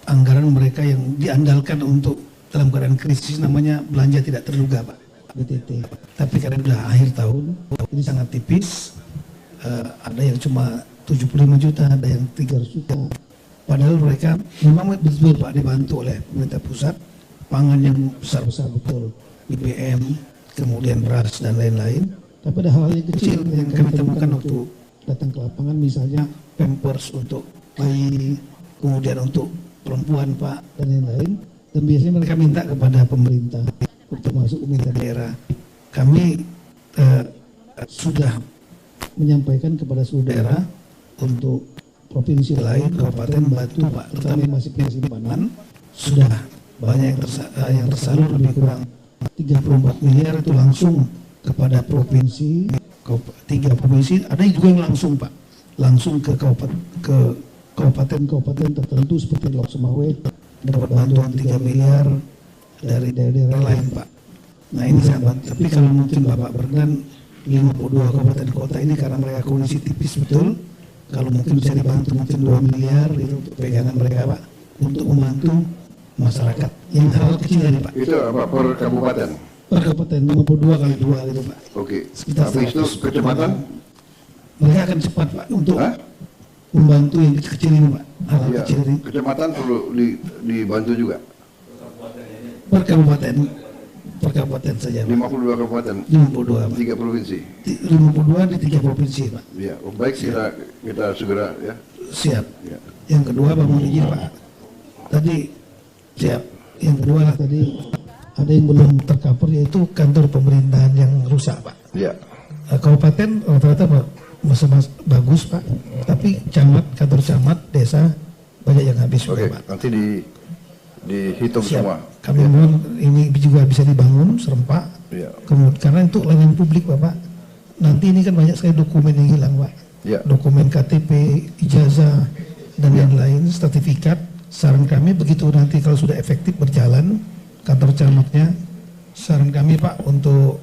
[SPEAKER 18] anggaran mereka yang diandalkan untuk dalam keadaan krisis namanya belanja tidak terduga Pak, BTT. Tapi karena sudah akhir tahun, ini sangat tipis. Ada yang cuma 75 juta, ada yang 300 juta. Padahal mereka memang betul Pak dibantu oleh pemerintah pusat, pangan yang besar-besar betul, BBM, kemudian beras dan lain-lain. Tapi ada hal yang kecil yang kami temukan waktu datang ke lapangan, misalnya pampers untuk bayi, kemudian untuk perempuan Pak, dan lain-lain. Dan biasanya mereka minta kepada pemerintah, termasuk pemerintah daerah. Kami sudah menyampaikan kepada seluruh daerah untuk provinsi lain, kabupaten bantu Pak, terutama yang masih punya simpanan, sudah banyak yang tersalur lebih kurang 34 miliar itu langsung kepada provinsi, 3 provinsi, ada juga yang langsung Pak, langsung ke kabupaten tertentu seperti Lok Semawe, dapat bantuan 3 miliar dari daerah-daerah lain Pak. Nah ini sangat, tapi kalau mungkin Bapak berkenan 52 kabupaten kota ini karena mereka kondisi tipis betul, kalau mungkin bisa dibantu mungkin 2 miliar itu untuk pegangan mereka Pak, untuk membantu masyarakat yang hal kecil ini Pak.
[SPEAKER 2] Itu apa per kabupaten?
[SPEAKER 18] Per kabupaten 52 kali 2 gitu Pak.
[SPEAKER 2] Oke.
[SPEAKER 18] Sekitar
[SPEAKER 2] Habis itu kecamatan?
[SPEAKER 18] Mereka akan cepat Pak untuk membantu yang kecil-kecil ini Pak. Hal
[SPEAKER 2] Ya,
[SPEAKER 18] kecil ini.
[SPEAKER 2] kecamatan perlu dibantu juga.
[SPEAKER 18] Per kabupaten saja Pak.
[SPEAKER 2] 52 kabupaten.
[SPEAKER 18] 52 Pak.
[SPEAKER 2] 3 provinsi.
[SPEAKER 18] 52 di 3 provinsi Pak.
[SPEAKER 2] Ya, baik kita segera ya.
[SPEAKER 18] Siap.
[SPEAKER 2] Ya.
[SPEAKER 18] Yang kedua Pak, mohon izin Pak. Tadi siap. Yang kedua lah tadi ada yang belum tercover yaitu kantor pemerintahan yang rusak Pak.
[SPEAKER 2] Ya.
[SPEAKER 18] Kabupaten rata-rata masih bagus Pak, tapi kantor camat, desa banyak yang habis.
[SPEAKER 2] Oke, Pak. Nanti dihitung
[SPEAKER 18] Siap.
[SPEAKER 2] semua.
[SPEAKER 18] Kami mohon ini juga bisa dibangun serempak.
[SPEAKER 2] Ya.
[SPEAKER 18] Kemudian karena untuk layanan publik Bapak, nanti ini kan banyak sekali dokumen yang hilang Pak.
[SPEAKER 2] Ya.
[SPEAKER 18] Dokumen KTP, ijazah dan lain-lain, sertifikat. Saran kami begitu nanti kalau sudah efektif berjalan kantor camatnya, saran kami Pak untuk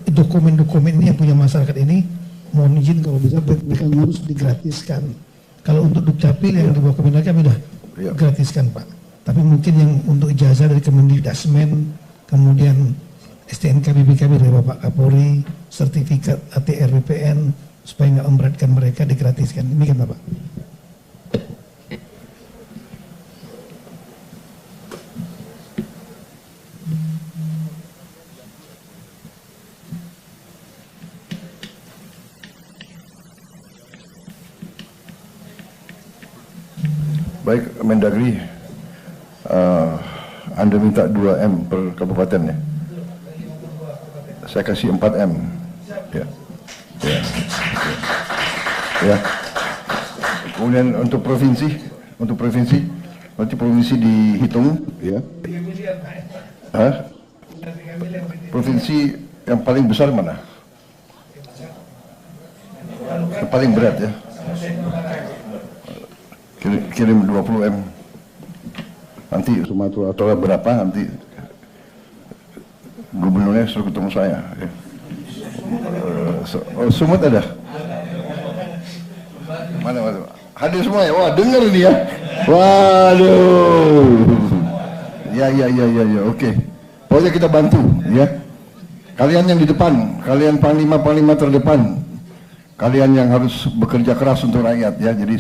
[SPEAKER 18] dokumen-dokumen ini yang punya masyarakat ini, mohon izin kalau bisa mereka ngurus digratiskan. Kalau untuk Dukcapil yang di bawah Kementerian kami udah gratiskan Pak. Tapi mungkin yang untuk ijazah dari Kemendikdasmen, kemudian STNK BPKB dari Bapak Kapolri, sertifikat ATR BPN, supaya nggak memberatkan mereka digratiskan. Demikian Bapak.
[SPEAKER 2] Baik, Mendagri, Anda minta 2M per kabupaten ya? Saya kasih 4M. Ya. Ya. Ya. Kemudian untuk provinsi, nanti provinsi dihitung, ya. Hah? Provinsi yang paling besar mana? Yang paling berat ya? Kirim 20M. Nanti Sumatera Utara berapa nanti gubernurnya suruh ketemu saya. Ya. Sumut ada? Mana? Hadir semua ya? Wah, dengar ini ya. Waduh. Ya, oke. Pokoknya kita bantu ya. Kalian yang di depan, kalian panglima terdepan. Kalian yang harus bekerja keras untuk rakyat ya. Jadi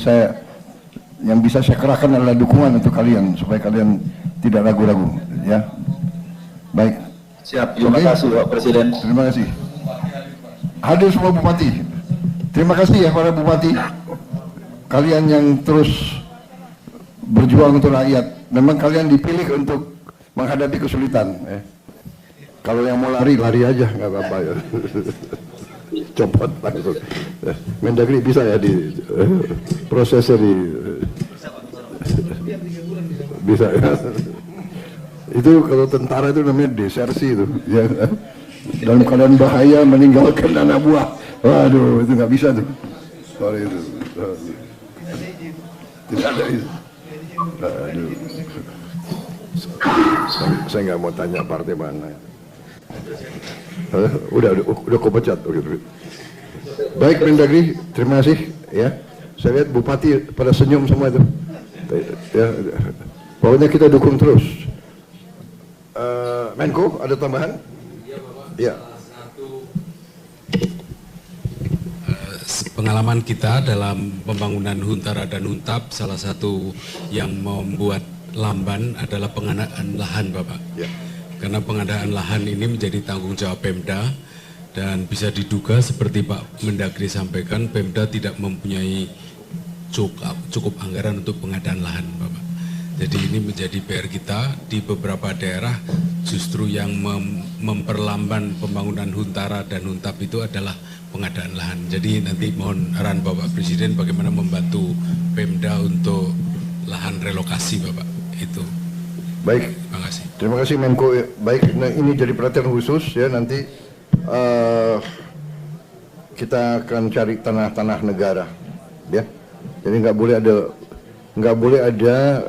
[SPEAKER 2] yang bisa saya kerahkan adalah dukungan untuk kalian supaya kalian tidak ragu-ragu ya. Baik.
[SPEAKER 19] Siap, terima kasih Pak Presiden.
[SPEAKER 2] Terima kasih. Hadir semua bupati. Terima kasih ya para bupati. Kalian yang terus berjuang untuk rakyat. Memang kalian dipilih untuk menghadapi kesulitan. Kalau yang mau lari aja, nggak apa-apa ya. Copot langsung. Mendagri bisa ya di prosesnya bisa ya. Itu kalau tentara itu namanya desersi itu ya. Dalam keadaan bahaya meninggalkan anak buah. Waduh, itu nggak bisa tuh. Sorry itu. Tidak ada itu. Aduh. Saya nggak mau tanya partai mana. Udah kau pecat. Baik Mendagri, terima kasih ya. Saya lihat bupati pada senyum semua itu. Ya, pokoknya kita dukung terus. Menko ada tambahan? Iya.
[SPEAKER 20] Pengalaman kita dalam pembangunan Huntara dan Huntap, salah satu yang membuat lamban adalah pengadaan lahan, Bapak.
[SPEAKER 2] Ya.
[SPEAKER 20] Karena pengadaan lahan ini menjadi tanggung jawab Pemda Dan bisa diduga seperti Pak Mendagri sampaikan, Pemda tidak mempunyai cukup anggaran untuk pengadaan lahan, Bapak. Jadi ini menjadi PR kita di beberapa daerah, justru yang memperlambat pembangunan Huntara dan Huntap itu adalah pengadaan lahan. Jadi nanti mohon arahan Bapak Presiden bagaimana membantu Pemda untuk lahan relokasi, Bapak. Itu.
[SPEAKER 2] Baik.
[SPEAKER 20] Terima kasih.
[SPEAKER 2] Terima kasih Menko. Baik, nah ini jadi perhatian khusus ya, nanti kita akan cari tanah-tanah negara, ya. Jadi nggak boleh ada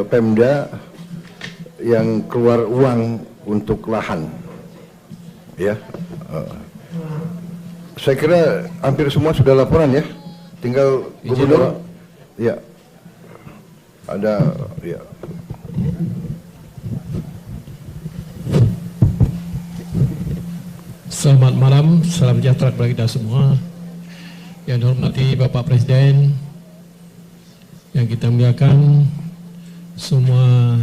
[SPEAKER 2] Pemda yang keluar uang untuk lahan, ya. Saya kira hampir semua sudah laporan ya, tinggal Gubernur, ya. Ada, ya.
[SPEAKER 21] Selamat malam, salam sejahtera kepada kita semua. Yang dihormati Bapak Presiden, yang kita muliakan semua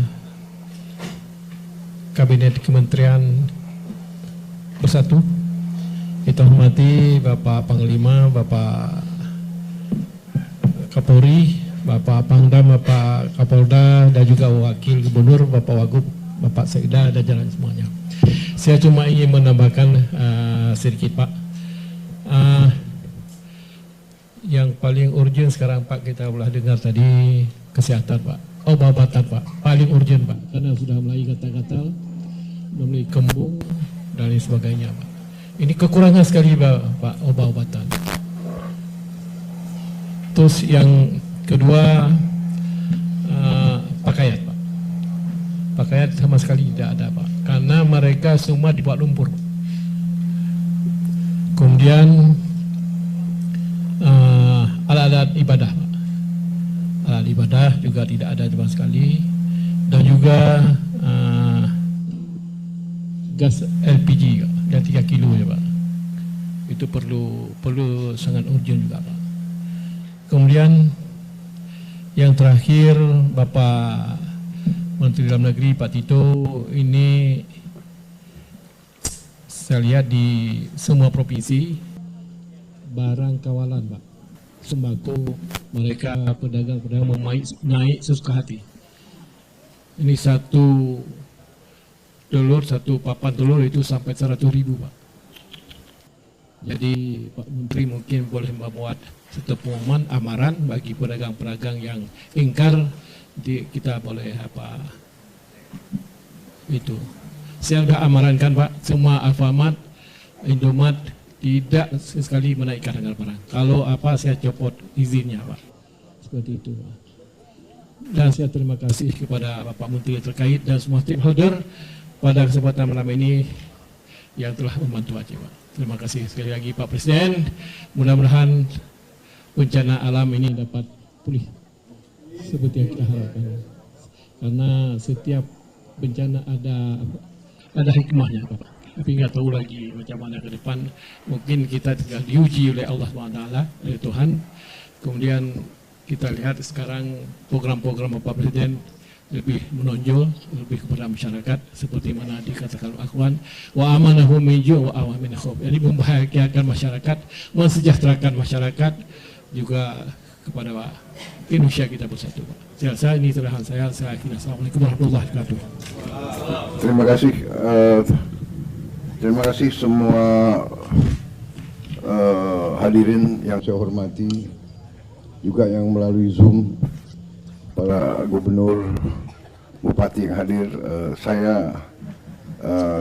[SPEAKER 21] Kabinet Kementerian bersatu. Kita hormati Bapak Panglima, Bapak Kapolri, Bapak Pangdam, Bapak Kapolda, dan juga Wakil Gubernur, Bapak Wagub, Bapak Sekda, dan jalan semuanya. Saya cuma ingin menambahkan sedikit, Pak. Yang paling urgent sekarang, Pak, kita boleh dengar tadi kesehatan, Pak. Obat-obatan, Pak. Paling urgent, Pak. Karena sudah mulai gatal-gatal, mulai kembung, dan lain sebagainya, Pak. Ini kekurangan sekali, Pak, obat-obatan. Terus yang kedua, pakaian, Pak. Pakaian sama sekali tidak ada, Pak. Karena mereka semua dibuat lumpur. Kemudian alat-alat ibadah, Pak. Alat ibadah juga tidak ada sama sekali. Dan juga gas LPG dan 3 kilo ya, Pak. Itu perlu sangat urgent juga, Pak. Kemudian yang terakhir, Bapak Menteri Dalam Negeri Pak Tito, ini saya lihat di semua provinsi barang kawalan, Pak, sembako, mereka pedagang-pedagang naik sesuka hati. Ini satu papan telur itu sampai 100.000, Pak. Jadi Pak Menteri mungkin boleh membuat satu pengumuman amaran bagi pedagang-pedagang yang ingkar. Kita boleh itu. Saya sudah amarankan, Pak, semua Alfamart, Indomaret tidak sekali menaikkan harga barang. Kalau saya copot izinnya, Pak. Seperti itu, Pak. Dan saya terima kasih kepada Bapak Menteri terkait dan semua stakeholder pada kesempatan malam ini yang telah membantu Aceh, Pak. Terima kasih sekali lagi Pak Presiden. Mudah-mudahan bencana alam ini dapat pulih seperti yang kita harapkan, karena setiap bencana ada hikmahnya, Pak. Tapi nggak tahu lagi macam mana ke depan. Mungkin kita tinggal diuji oleh Allah SWT, oleh Tuhan. Kemudian kita lihat sekarang program-program Bapak Presiden lebih menonjol, lebih kepada masyarakat, seperti mana dikatakan Al-Quran, wa amanahum min ju' wa awamin khawf. Jadi membahagiakan masyarakat, mensejahterakan masyarakat, juga kepada Indonesia kita bersatu, Pak. Saya ini terakhir saya akhirnya. Assalamualaikum warahmatullahi wabarakatuh.
[SPEAKER 2] Terima kasih semua hadirin yang saya hormati, juga yang melalui Zoom, para gubernur, bupati yang hadir.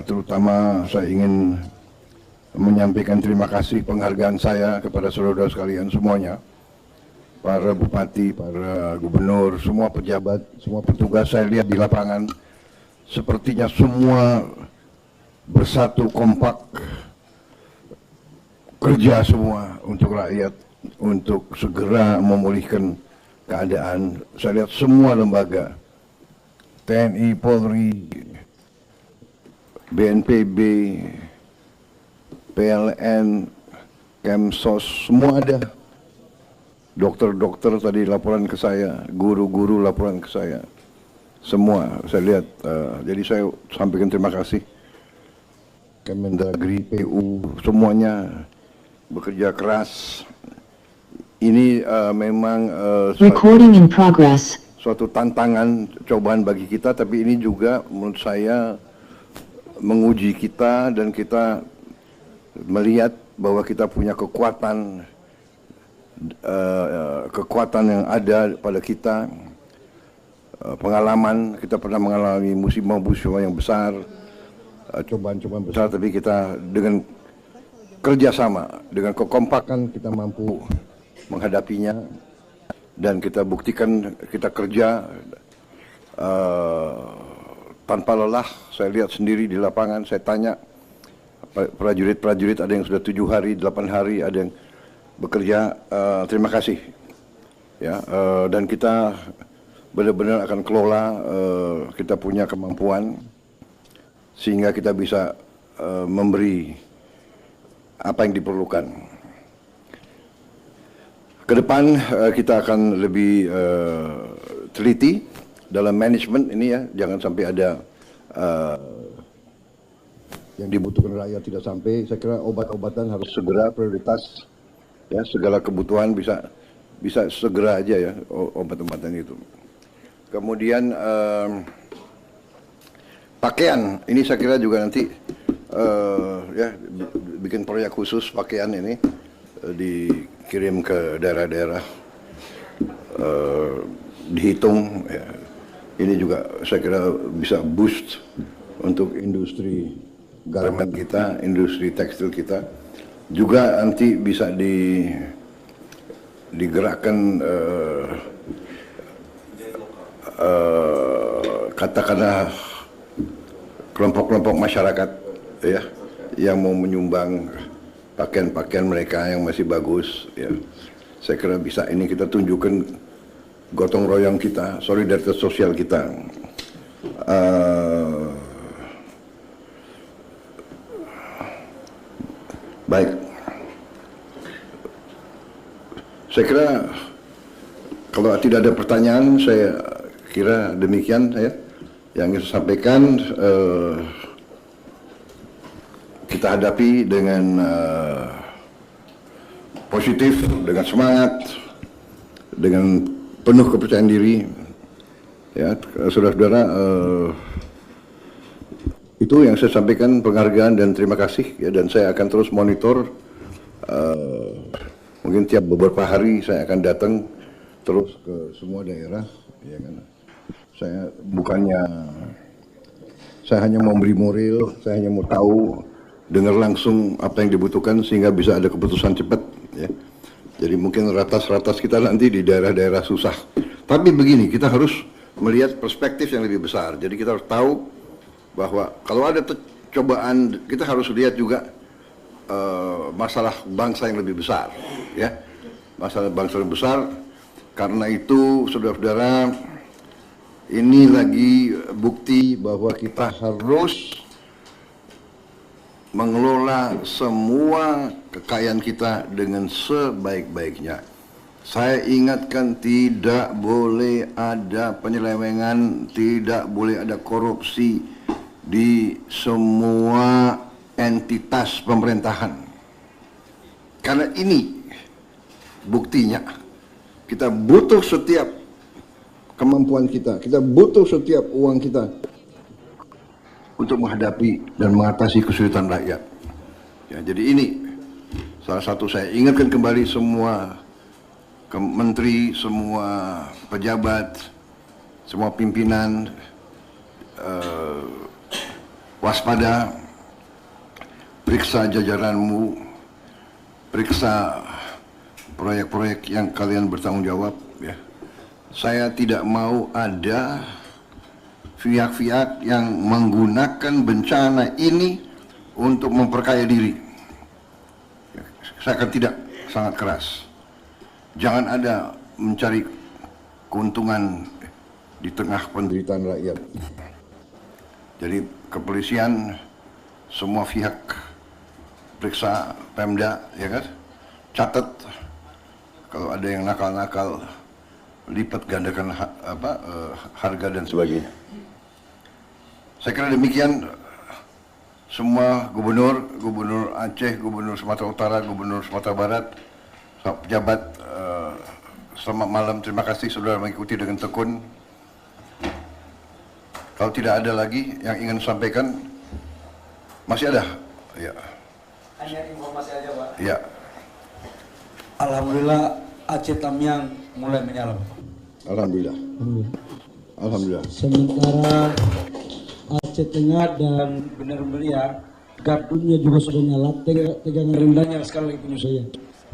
[SPEAKER 2] Terutama saya ingin menyampaikan terima kasih, penghargaan saya kepada saudara-saudara sekalian semuanya, para bupati, para gubernur, semua pejabat, semua petugas. Saya lihat di lapangan sepertinya semua bersatu, kompak, kerja semua untuk rakyat, untuk segera memulihkan keadaan. Saya lihat semua lembaga, TNI, Polri, BNPB, PLN, Kemsos, semua ada. Dokter-dokter tadi laporan ke saya, guru-guru laporan ke saya, semua saya lihat. Jadi saya sampaikan terima kasih. Kemendagri, PU, semuanya bekerja keras. Ini memang
[SPEAKER 6] Recording in progress.
[SPEAKER 2] suatu tantangan, cobaan bagi kita, tapi ini juga menurut saya menguji kita dan kita melihat bahwa kita punya kekuatan yang ada pada kita, pengalaman, kita pernah mengalami musibah-musibah yang besar, cobaan-cobaan besar, tapi kita dengan kerjasama, dengan kekompakan kita mampu menghadapinya. Dan kita buktikan kita kerja tanpa lelah. Saya lihat sendiri di lapangan, saya tanya prajurit-prajurit, ada yang sudah 7 hari, 8 hari, ada yang bekerja. Terima kasih ya, dan kita benar-benar akan kelola, kita punya kemampuan sehingga kita bisa memberi apa yang diperlukan. Ke depan kita akan lebih teliti dalam manajemen ini ya, jangan sampai ada yang dibutuhkan rakyat tidak sampai. Saya kira obat-obatan harus segera prioritas ya, segala kebutuhan bisa segera aja ya obat-obatan itu. Kemudian pakaian ini saya kira juga nanti ya bikin proyek khusus pakaian ini dikirim ke daerah-daerah, dihitung ya. Ini juga saya kira bisa boost untuk industri garment kita, industri tekstil kita. Juga nanti bisa digerakkan katakanlah kelompok-kelompok masyarakat ya yang mau menyumbang pakaian-pakaian mereka yang masih bagus ya. Saya kira bisa ini kita tunjukkan gotong royong kita, solidaritas sosial kita. Baik, saya kira kalau tidak ada pertanyaan, saya kira demikian ya yang ingin saya sampaikan. Kita hadapi dengan positif, dengan semangat, dengan penuh kepercayaan diri. Ya, saudara-saudara, itu yang saya sampaikan, penghargaan dan terima kasih. Ya, dan saya akan terus monitor. Mungkin tiap beberapa hari saya akan datang terus ke semua daerah. Ya kan? Saya hanya mau beri moral, saya hanya mau tahu, dengar langsung apa yang dibutuhkan sehingga bisa ada keputusan cepat ya. Jadi mungkin ratas-ratas kita nanti di daerah-daerah susah. Tapi begini, kita harus melihat perspektif yang lebih besar. Jadi kita harus tahu bahwa kalau ada cobaan, kita harus lihat juga masalah bangsa yang lebih besar ya. Masalah bangsa yang besar. Karena itu saudara-saudara, ini lagi bukti bahwa kita harus mengelola semua kekayaan kita dengan sebaik-baiknya. Saya ingatkan, tidak boleh ada penyelewengan, tidak boleh ada korupsi di semua entitas pemerintahan. Karena ini buktinya, kita butuh setiap kemampuan kita butuh setiap uang kita untuk menghadapi dan mengatasi kesulitan rakyat. Ya, jadi ini salah satu saya ingatkan kembali semua menteri, semua pejabat, semua pimpinan, waspada, periksa jajaranmu, periksa proyek-proyek yang kalian bertanggung jawab. Ya. Saya tidak mau ada pihak-pihak yang menggunakan bencana ini untuk memperkaya diri. Saya akan tidak, sangat keras. Jangan ada mencari keuntungan di tengah penderitaan rakyat. Jadi kepolisian, semua pihak periksa Pemda, ya kan? Catat kalau ada yang nakal-nakal, lipat gandakan harga dan sebagainya. Saya kira demikian, semua gubernur Aceh, gubernur Sumatera Utara, gubernur Sumatera Barat, pejabat, selamat malam. Terima kasih saudara mengikuti dengan tekun. Kalau tidak ada lagi yang ingin sampaikan, masih ada? Ya.
[SPEAKER 4] Hanya informasi aja, Pak.
[SPEAKER 2] Ya.
[SPEAKER 4] Alhamdulillah Aceh Tamiang mulai menyala.
[SPEAKER 2] Alhamdulillah. Alhamdulillah.
[SPEAKER 5] Sementara Aceh Tengah dan Bener Meriah, gardunya juga sudah nyala, tegangan rendahnya sekali lagi punya saya.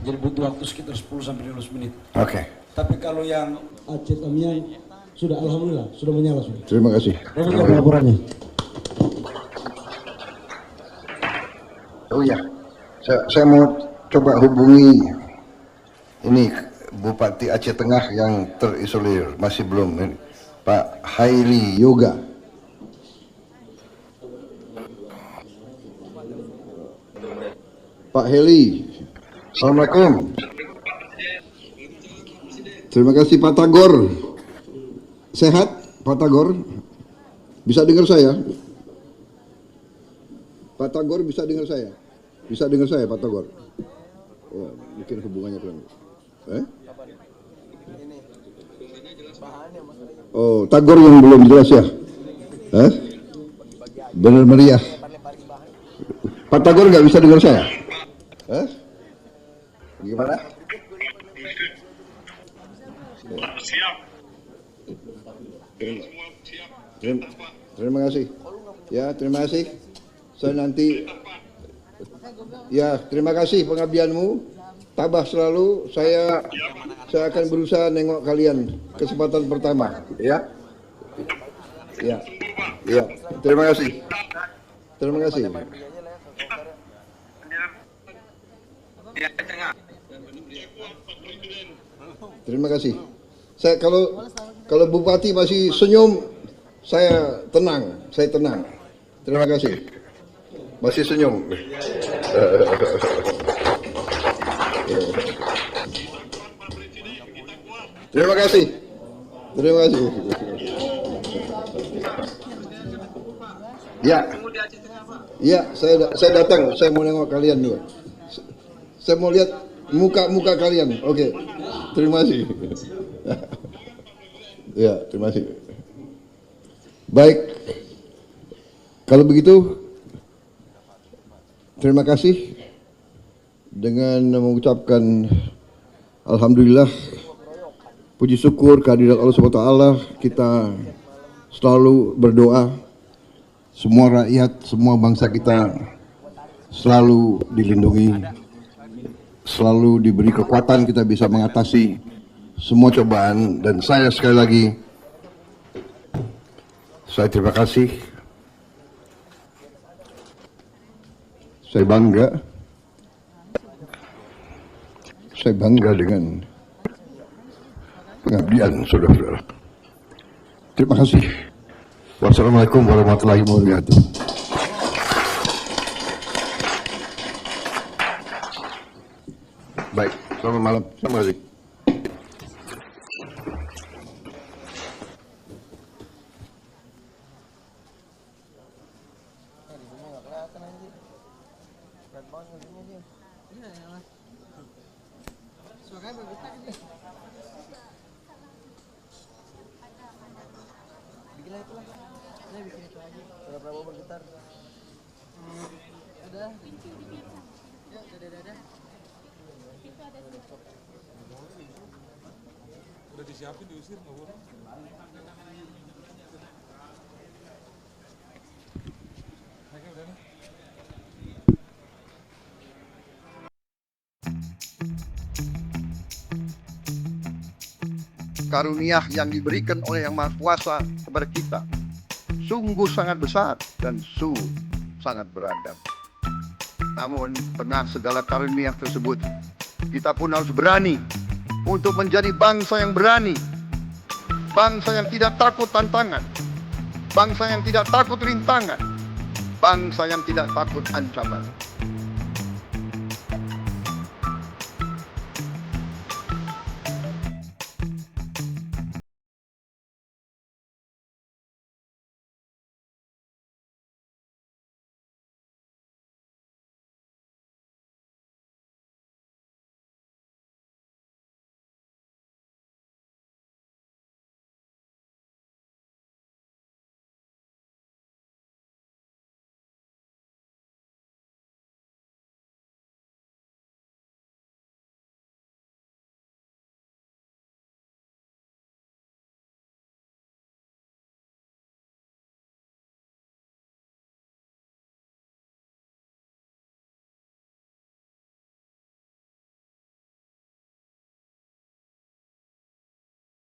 [SPEAKER 5] Jadi butuh waktu sekitar 10-15 menit.
[SPEAKER 2] Oke.
[SPEAKER 4] Tapi kalau yang
[SPEAKER 5] Aceh Tamiang sudah alhamdulillah sudah menyala sudah.
[SPEAKER 2] Terima kasih.
[SPEAKER 5] Demikian laporannya.
[SPEAKER 2] Oh ya, saya mau coba hubungi ini Bupati Aceh Tengah yang terisolir, masih belum ini, Pak Haili Yoga. Pak Heli, Assalamualaikum. Terima kasih Pak Tagor. Sehat Pak Tagor? Bisa dengar saya? Pak Tagor bisa dengar saya? Bisa dengar saya Pak Tagor? Oh, mungkin hubungannya kurang. Oh, Tagor yang belum jelas ya? Bener meriah. Pak Tagor nggak bisa dengar saya? Gimana? Terima kasih. Ya, terima kasih. Saya nanti. Ya, terima kasih pengabdianmu. Tabah selalu. Saya akan berusaha nengok kalian kesempatan pertama. Ya. Ya. Ya. Terima kasih. Terima kasih. Terima kasih. Saya kalau Bupati masih senyum, saya tenang. Terima kasih. Masih senyum. Terima kasih. Terima kasih. Ya. Ya, saya datang. Saya mau nengok kalian dulu. Saya mau lihat muka kalian. Oke. Terima kasih. Ya, terima kasih. Baik. Kalau begitu, terima kasih dengan mengucapkan alhamdulillah, puji syukur kehadirat Allah Subhanahu wa taala, kita selalu berdoa semua rakyat, semua bangsa kita selalu dilindungi, selalu diberi kekuatan, kita bisa mengatasi semua cobaan. Dan saya sekali lagi, saya terima kasih. Saya bangga dengan pengabdian saudara-saudara. Terima kasih. Wassalamualaikum warahmatullahi wabarakatuh. Baik, selamat malam. Terima kasih.
[SPEAKER 11] Udah disiapin diusir nggak boleh.
[SPEAKER 2] Karunia yang diberikan oleh Yang Maha Kuasa kepada kita sungguh sangat besar dan sungguh sangat beragam. Namun tengah segala karunia tersebut, kita pun harus berani untuk menjadi bangsa yang berani, bangsa yang tidak takut tantangan, bangsa yang tidak takut rintangan, bangsa yang tidak takut ancaman.